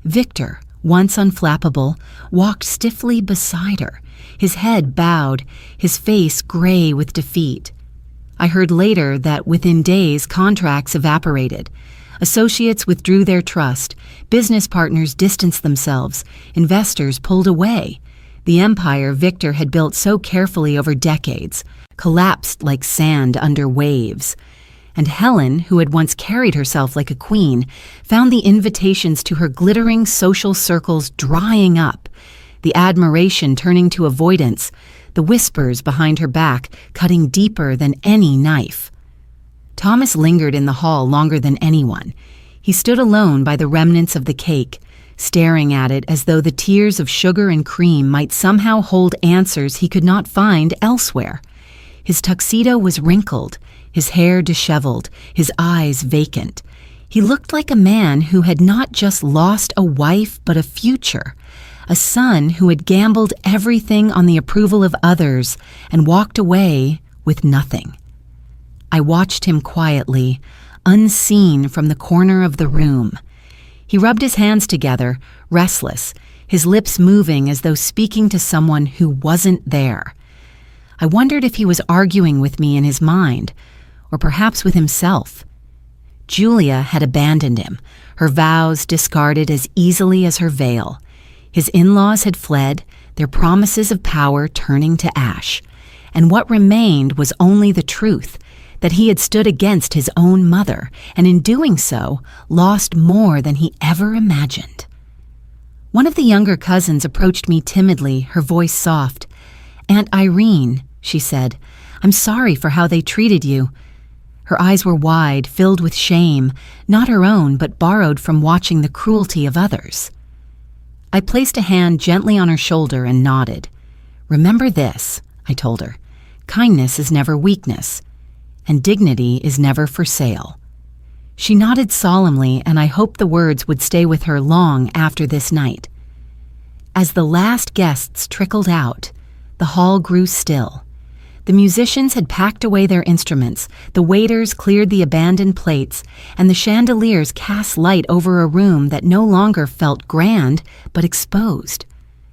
Victor, once unflappable, walked stiffly beside her, his head bowed, his face gray with defeat. I heard later that within days contracts evaporated. Associates withdrew their trust, business partners distanced themselves, investors pulled away. The empire Victor had built so carefully over decades collapsed like sand under waves. And Helen, who had once carried herself like a queen, found the invitations to her glittering social circles drying up, the admiration turning to avoidance, the whispers behind her back cutting deeper than any knife. Thomas lingered in the hall longer than anyone. He stood alone by the remnants of the cake, staring at it as though the tears of sugar and cream might somehow hold answers he could not find elsewhere. His tuxedo was wrinkled, his hair disheveled, his eyes vacant. He looked like a man who had not just lost a wife but a future, a son who had gambled everything on the approval of others and walked away with nothing. I watched him quietly, unseen from the corner of the room. He rubbed his hands together, restless, his lips moving as though speaking to someone who wasn't there. I wondered if he was arguing with me in his mind, or perhaps with himself. Julia had abandoned him, her vows discarded as easily as her veil. His in-laws had fled, their promises of power turning to ash. And what remained was only the truth, that he had stood against his own mother, and in doing so, lost more than he ever imagined. One of the younger cousins approached me timidly, her voice soft. "Aunt Irene," she said, "I'm sorry for how they treated you." Her eyes were wide, filled with shame, not her own, but borrowed from watching the cruelty of others. I placed a hand gently on her shoulder and nodded. "Remember this," I told her. kindness is never weakness, and dignity is never for sale. She nodded solemnly, and I hoped the words would stay with her long after this night. As the last guests trickled out, the hall grew still. The musicians had packed away their instruments, the waiters cleared the abandoned plates, and the chandeliers cast light over a room that no longer felt grand, but exposed.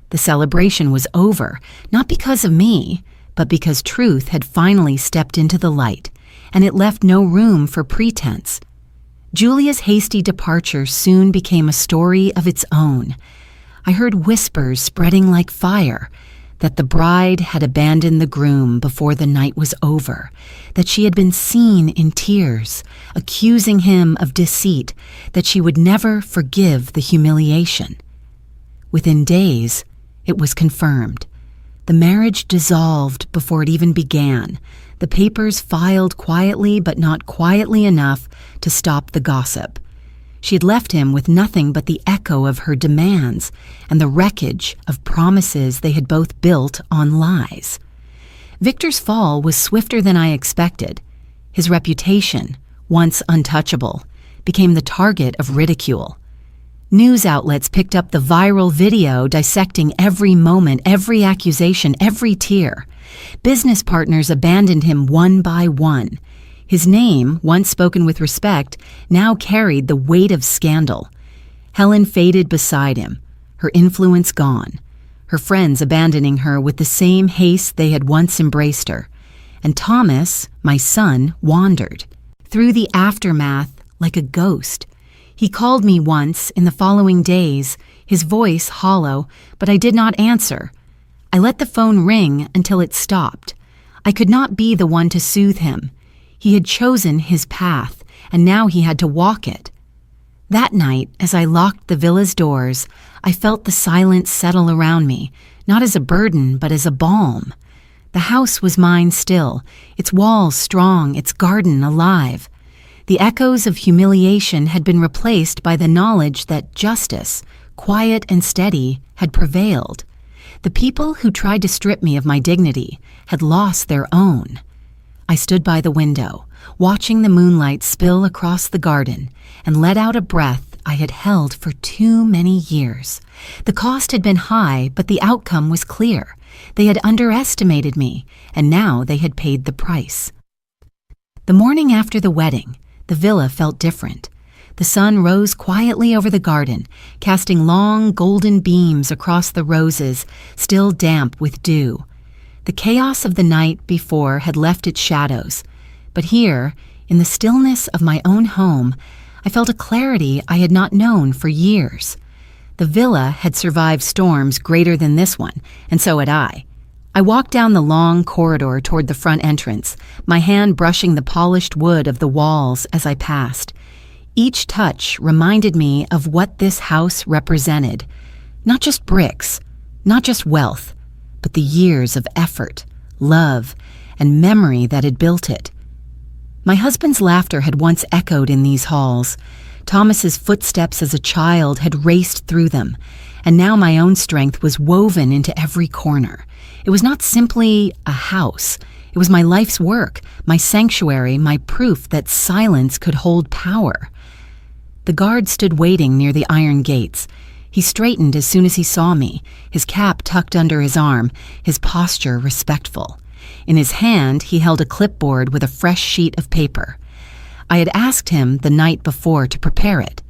The celebration was over, not because of me, but because truth had finally stepped into the light, and it left no room for pretense. Julia's hasty departure soon became a story of its own. I heard whispers spreading like fire, that the bride had abandoned the groom before the night was over, that she had been seen in tears, accusing him of deceit, that she would never forgive the humiliation. Within days, it was confirmed. The marriage dissolved before it even began, the papers filed quietly but not quietly enough to stop the gossip. She had left him with nothing but the echo of her demands and the wreckage of promises they had both built on lies. Victor's fall was swifter than I expected. His reputation, once untouchable, became the target of ridicule. News outlets picked up the viral video dissecting every moment, every accusation, every tear. Business partners abandoned him one by one. His name, once spoken with respect, now carried the weight of scandal. Helen faded beside him, her influence gone, her friends abandoning her with the same haste they had once embraced her. And Thomas, my son, wandered through the aftermath like a ghost. He called me once in the following days, his voice hollow, but I did not answer. I let the phone ring until it stopped. I could not be the one to soothe him. He had chosen his path, and now he had to walk it. That night, as I locked the villa's doors, I felt the silence settle around me, not as a burden, but as a balm. The house was mine still, its walls strong, its garden alive. The echoes of humiliation had been replaced by the knowledge that justice, quiet and steady, had prevailed. The people who tried to strip me of my dignity had lost their own. I stood by the window, watching the moonlight spill across the garden, and let out a breath I had held for too many years. The cost had been high, but the outcome was clear. They had underestimated me, and now they had paid the price. The morning after the wedding, the villa felt different. The sun rose quietly over the garden, casting long golden beams across the roses, still damp with dew. The chaos of the night before had left its shadows, but here, in the stillness of my own home, I felt a clarity I had not known for years. The villa had survived storms greater than this one, and so had I. I walked down the long corridor toward the front entrance, my hand brushing the polished wood of the walls as I passed. Each touch reminded me of what this house represented. Not just bricks, not just wealth, but the years of effort, love, and memory that had built it. My husband's laughter had once echoed in these halls. Thomas's footsteps as a child had raced through them, and now my own strength was woven into every corner. It was not simply a house. It was my life's work, my sanctuary, my proof that silence could hold power. The guard stood waiting near the iron gates. He straightened as soon as he saw me, his cap tucked under his arm, his posture respectful. In his hand, he held a clipboard with a fresh sheet of paper. I had asked him the night before to prepare it.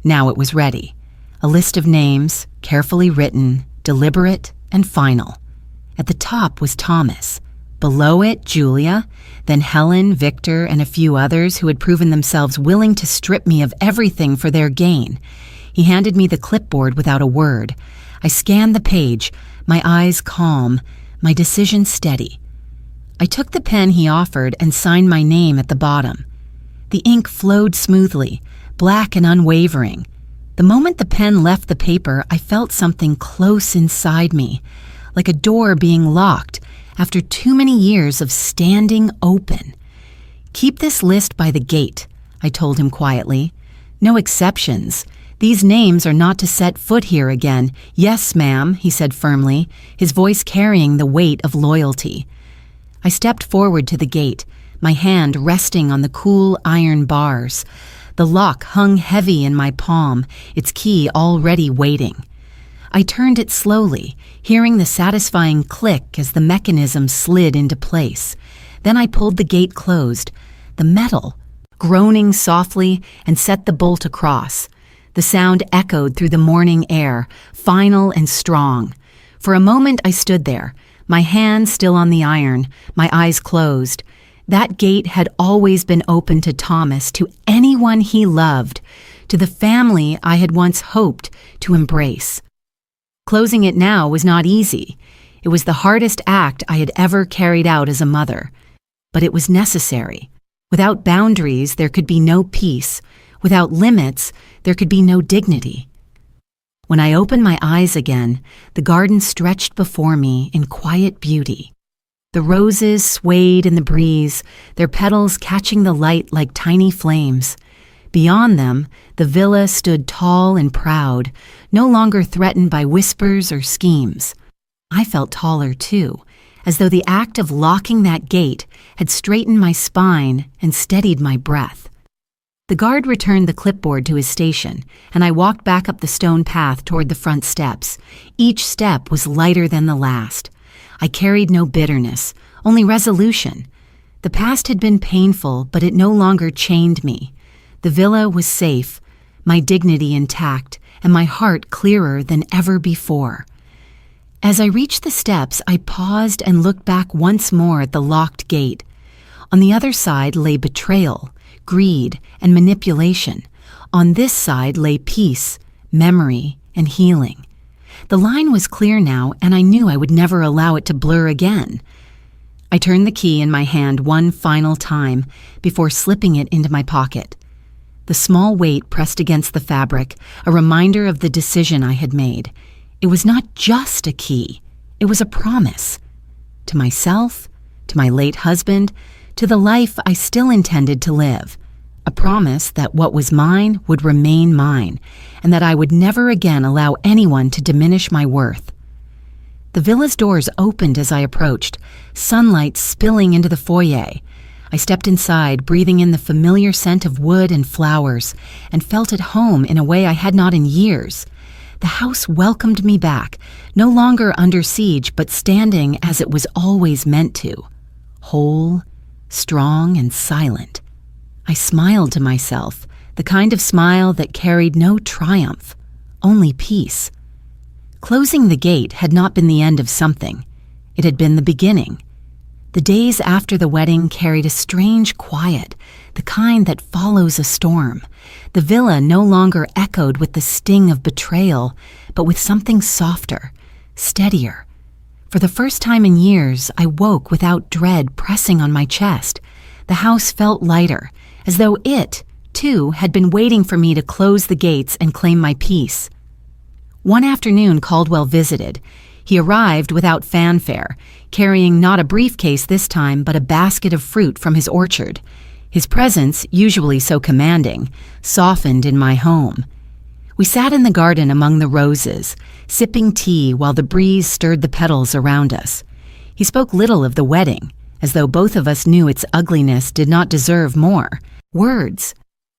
Now it was ready. A list of names, carefully written, deliberate, and final. At the top was Thomas. Below it, Julia, then Helen, Victor, and a few others who had proven themselves willing to strip me of everything for their gain. He handed me the clipboard without a word. I scanned the page, my eyes calm, my decision steady. I took the pen he offered and signed my name at the bottom. The ink flowed smoothly, black and unwavering. The moment the pen left the paper, I felt something close inside me, like a door being locked after too many years of standing open. "Keep this list by the gate," I told him quietly. "No exceptions. These names are not to set foot here again." "Yes, ma'am," he said firmly, his voice carrying the weight of loyalty. I stepped forward to the gate, my hand resting on the cool iron bars. The lock hung heavy in my palm, its key already waiting. I turned it slowly, hearing the satisfying click as the mechanism slid into place. Then I pulled the gate closed, the metal groaning softly, and set the bolt across. The sound echoed through the morning air, final and strong. For a moment I stood there, my hand still on the iron, my eyes closed. That gate had always been open to Thomas, to anyone he loved, to the family I had once hoped to embrace. Closing it now was not easy. It was the hardest act I had ever carried out as a mother. But it was necessary. Without boundaries, there could be no peace. Without limits, there could be no dignity. When I opened my eyes again, the garden stretched before me in quiet beauty. The roses swayed in the breeze, their petals catching the light like tiny flames. Beyond them, the villa stood tall and proud, no longer threatened by whispers or schemes. I felt taller too, as though the act of locking that gate had straightened my spine and steadied my breath. The guard returned the clipboard to his station, and I walked back up the stone path toward the front steps. Each step was lighter than the last. I carried no bitterness, only resolution. The past had been painful, but it no longer chained me. The villa was safe, my dignity intact, and my heart clearer than ever before. As I reached the steps, I paused and looked back once more at the locked gate. On the other side lay betrayal, greed, and manipulation. On this side lay peace, memory, and healing. The line was clear now, and I knew I would never allow it to blur again. I turned the key in my hand one final time before slipping it into my pocket. The small weight pressed against the fabric, a reminder of the decision I had made. It was not just a key, it was a promise. To myself, to my late husband, to the life I still intended to live. A promise that what was mine would remain mine, and that I would never again allow anyone to diminish my worth. The villa's doors opened as I approached, sunlight spilling into the foyer. I stepped inside, breathing in the familiar scent of wood and flowers, and felt at home in a way I had not in years. The house welcomed me back, no longer under siege, but standing as it was always meant to, whole, strong, and silent. I smiled to myself, the kind of smile that carried no triumph, only peace. Closing the gate had not been the end of something. It had been the beginning. The days after the wedding carried a strange quiet, the kind that follows a storm. The villa no longer echoed with the sting of betrayal, but with something softer, steadier. For the first time in years, I woke without dread pressing on my chest. The house felt lighter, as though it, too, had been waiting for me to close the gates and claim my peace. One afternoon, Caldwell visited. He arrived without fanfare, carrying not a briefcase this time, but a basket of fruit from his orchard. His presence, usually so commanding, softened in my home. We sat in the garden among the roses, sipping tea while the breeze stirred the petals around us. He spoke little of the wedding, as though both of us knew its ugliness did not deserve more words.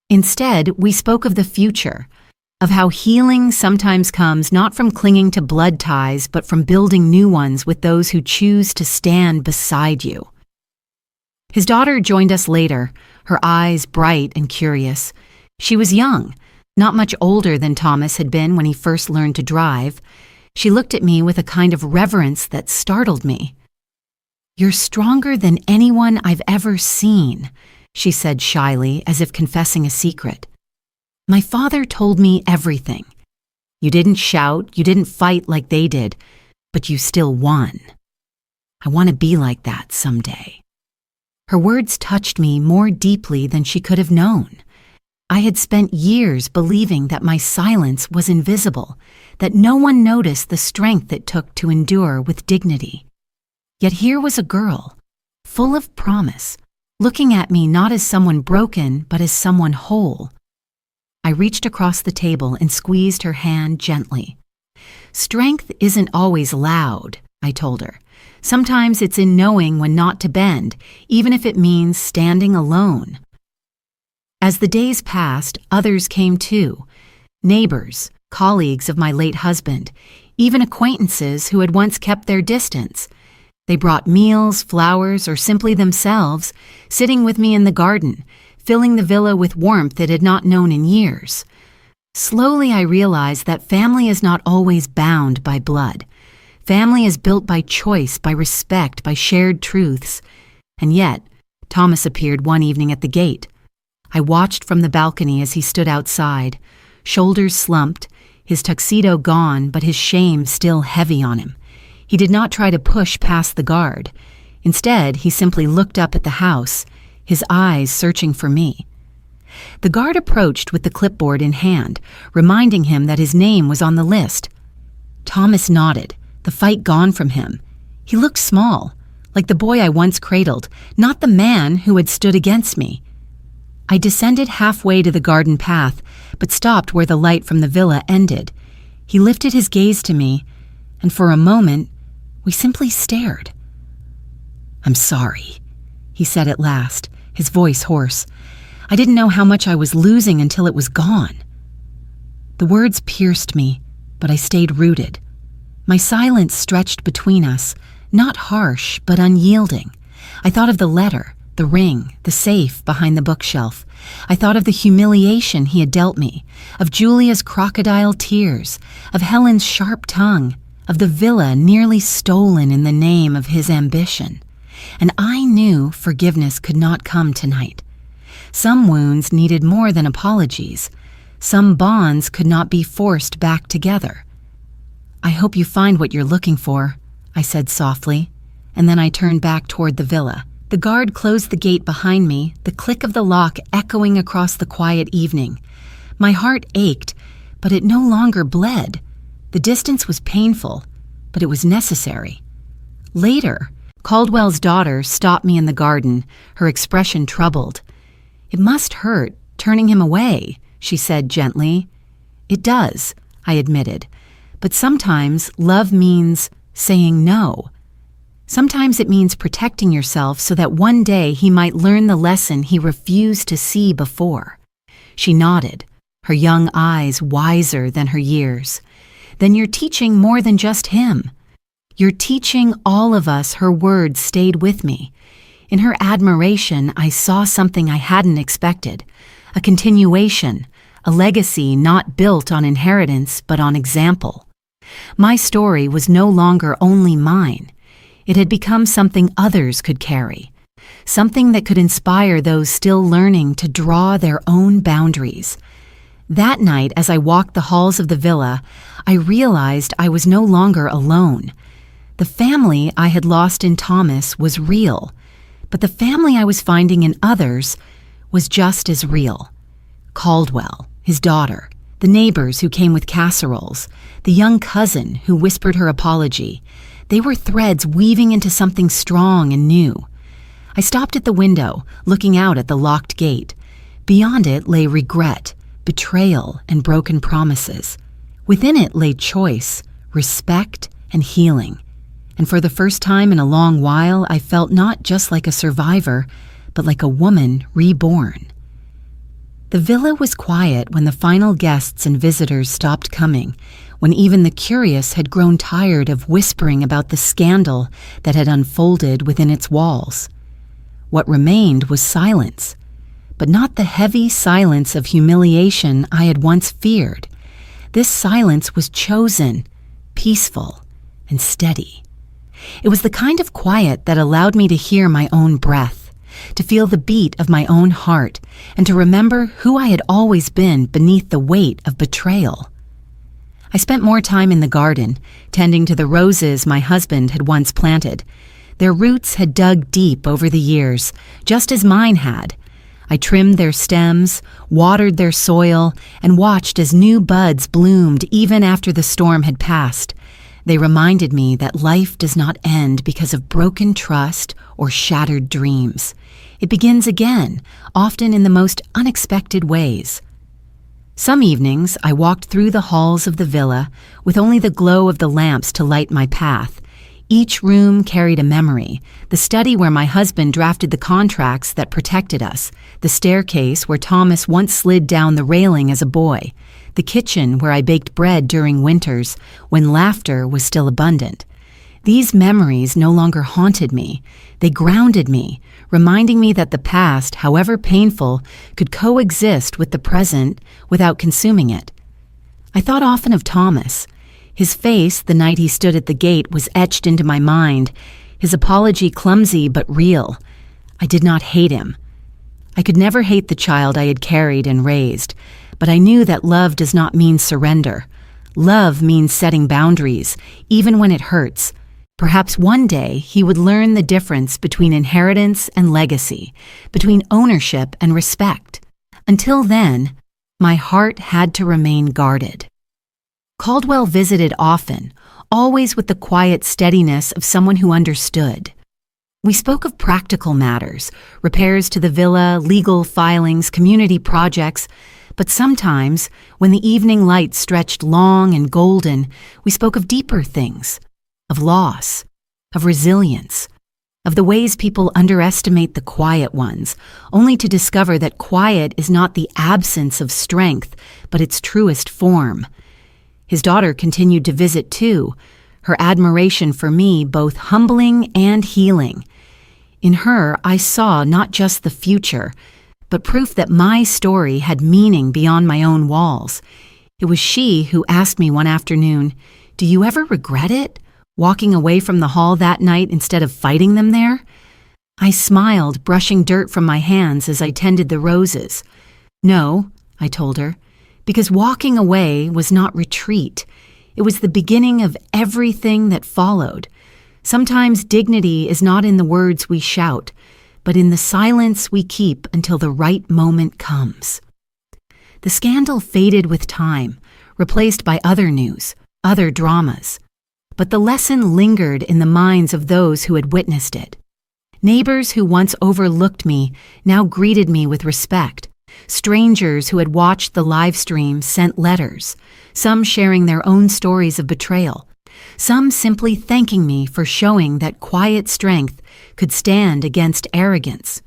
Instead, we spoke of the future, of how healing sometimes comes not from clinging to blood ties, but from building new ones with those who choose to stand beside you. His daughter joined us later, her eyes bright and curious. She was young, not much older than Thomas had been when he first learned to drive. She looked at me with a kind of reverence that startled me. "You're stronger than anyone I've ever seen," she said shyly, as if confessing a secret. "My father told me everything. You didn't shout, you didn't fight like they did, but you still won. I want to be like that someday." Her words touched me more deeply than she could have known. I had spent years believing that my silence was invisible, that no one noticed the strength it took to endure with dignity. Yet here was a girl, full of promise, looking at me not as someone broken, but as someone whole. I reached across the table and squeezed her hand gently. "Strength isn't always loud," I told her. Sometimes it's in knowing when not to bend, even if it means standing alone. As the days passed, others came too. Neighbors, colleagues of my late husband, even acquaintances who had once kept their distance. They brought meals, flowers, or simply themselves, sitting with me in the garden, filling the villa with warmth it had not known in years. Slowly I realized that family is not always bound by blood. Family is built by choice, by respect, by shared truths. And yet, Thomas appeared one evening at the gate. I watched from the balcony as he stood outside, shoulders slumped, his tuxedo gone, but his shame still heavy on him. He did not try to push past the guard. Instead, he simply looked up at the house, his eyes searching for me. The guard approached with the clipboard in hand, reminding him that his name was on the list. Thomas nodded, the fight gone from him. He looked small, like the boy I once cradled, not the man who had stood against me. I descended halfway to the garden path, but stopped where the light from the villa ended. He lifted his gaze to me, and for a moment, we simply stared. "I'm sorry," he said at last, his voice hoarse. I didn't know how much I was losing until it was gone. The words pierced me, but I stayed rooted. My silence stretched between us, not harsh, but unyielding. I thought of the letter, the ring, the safe behind the bookshelf. I thought of the humiliation he had dealt me, of Julia's crocodile tears, of Helen's sharp tongue, of the villa nearly stolen in the name of his ambition. And I knew forgiveness could not come tonight. Some wounds needed more than apologies. Some bonds could not be forced back together. "I hope you find what you're looking for," I said softly, and then I turned back toward the villa. The guard closed the gate behind me, the click of the lock echoing across the quiet evening. My heart ached, but it no longer bled. The distance was painful, but it was necessary. Later, Caldwell's daughter stopped me in the garden, her expression troubled. "It must hurt, turning him away," she said gently. "It does," I admitted, "but sometimes love means saying no. Sometimes it means protecting yourself so that one day he might learn the lesson he refused to see before." She nodded, her young eyes wiser than her years. "Then you're teaching more than just him. You're teaching all of us." Her words stayed with me. In her admiration, I saw something I hadn't expected, a continuation, a legacy not built on inheritance but on example. My story was no longer only mine. It had become something others could carry, something that could inspire those still learning to draw their own boundaries. That night, as I walked the halls of the villa, I realized I was no longer alone. The family I had lost in Thomas was real, but the family I was finding in others was just as real. Caldwell, his daughter, the neighbors who came with casseroles, the young cousin who whispered her apology. They were threads weaving into something strong and new. I stopped at the window, looking out at the locked gate. Beyond it lay regret, betrayal, and broken promises. Within it lay choice, respect, and healing. And for the first time in a long while, I felt not just like a survivor, but like a woman reborn. The villa was quiet when the final guests and visitors stopped coming, when even the curious had grown tired of whispering about the scandal that had unfolded within its walls. What remained was silence, but not the heavy silence of humiliation I had once feared. This silence was chosen, peaceful, and steady. It was the kind of quiet that allowed me to hear my own breath, to feel the beat of my own heart, and to remember who I had always been beneath the weight of betrayal. I spent more time in the garden, tending to the roses my husband had once planted. Their roots had dug deep over the years, just as mine had. I trimmed their stems, watered their soil, and watched as new buds bloomed even after the storm had passed. They reminded me that life does not end because of broken trust or shattered dreams. It begins again, often in the most unexpected ways. Some evenings, I walked through the halls of the villa with only the glow of the lamps to light my path. Each room carried a memory: the study where my husband drafted the contracts that protected us, the staircase where Thomas once slid down the railing as a boy, the kitchen where I baked bread during winters when laughter was still abundant. These memories no longer haunted me. They grounded me, reminding me that the past, however painful, could coexist with the present without consuming it. I thought often of Thomas. His face the night he stood at the gate was etched into my mind, his apology clumsy but real. I did not hate him. I could never hate the child I had carried and raised, but I knew that love does not mean surrender. Love means setting boundaries, even when it hurts. Perhaps one day he would learn the difference between inheritance and legacy, between ownership and respect. Until then, my heart had to remain guarded. Caldwell visited often, always with the quiet steadiness of someone who understood. We spoke of practical matters, repairs to the villa, legal filings, community projects, but sometimes, when the evening light stretched long and golden, we spoke of deeper things, of loss, of resilience, of the ways people underestimate the quiet ones, only to discover that quiet is not the absence of strength, but its truest form. His daughter continued to visit too, her admiration for me both humbling and healing. In her, I saw not just the future, but proof that my story had meaning beyond my own walls. It was she who asked me one afternoon, "Do you ever regret it, walking away from the hall that night instead of fighting them there?" I smiled, brushing dirt from my hands as I tended the roses. "No," I told her, because walking away was not retreat. It was the beginning of everything that followed. Sometimes dignity is not in the words we shout, but in the silence we keep until the right moment comes. The scandal faded with time, replaced by other news, other dramas. But the lesson lingered in the minds of those who had witnessed it. Neighbors who once overlooked me now greeted me with respect. Strangers who had watched the live stream sent letters, some sharing their own stories of betrayal, some simply thanking me for showing that quiet strength could stand against arrogance.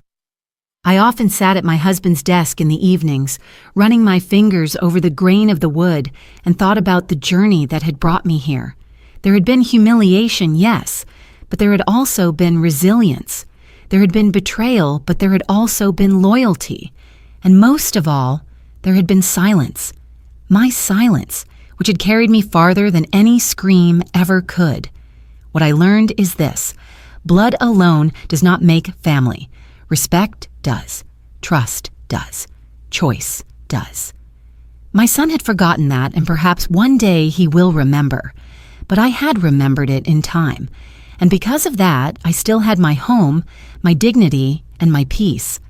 I often sat at my husband's desk in the evenings, running my fingers over the grain of the wood, and thought about the journey that had brought me here. There had been humiliation, yes, but there had also been resilience. There had been betrayal, but there had also been loyalty. And most of all, there had been silence. My silence, which had carried me farther than any scream ever could. What I learned is this: blood alone does not make family. Respect does. Trust does. Choice does. My son had forgotten that, and perhaps one day he will remember. But I had remembered it in time. And because of that, I still had my home, my dignity, and my peace.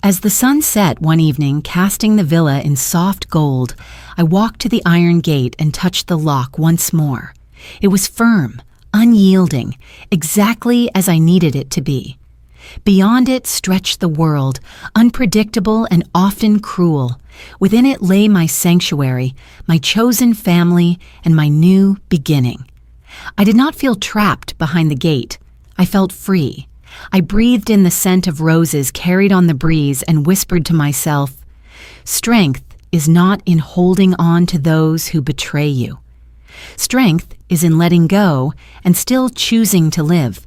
As the sun set one evening, casting the villa in soft gold, I walked to the iron gate and touched the lock once more. It was firm, unyielding, exactly as I needed it to be. Beyond it stretched the world, unpredictable and often cruel. Within it lay my sanctuary, my chosen family, and my new beginning. I did not feel trapped behind the gate. I felt free. I breathed in the scent of roses carried on the breeze and whispered to myself, "Strength is not in holding on to those who betray you. Strength is in letting go and still choosing to live."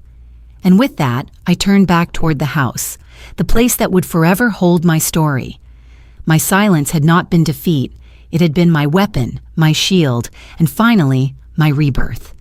And with that, I turned back toward the house, the place that would forever hold my story. My silence had not been defeat. It had been my weapon, my shield, and finally, my rebirth.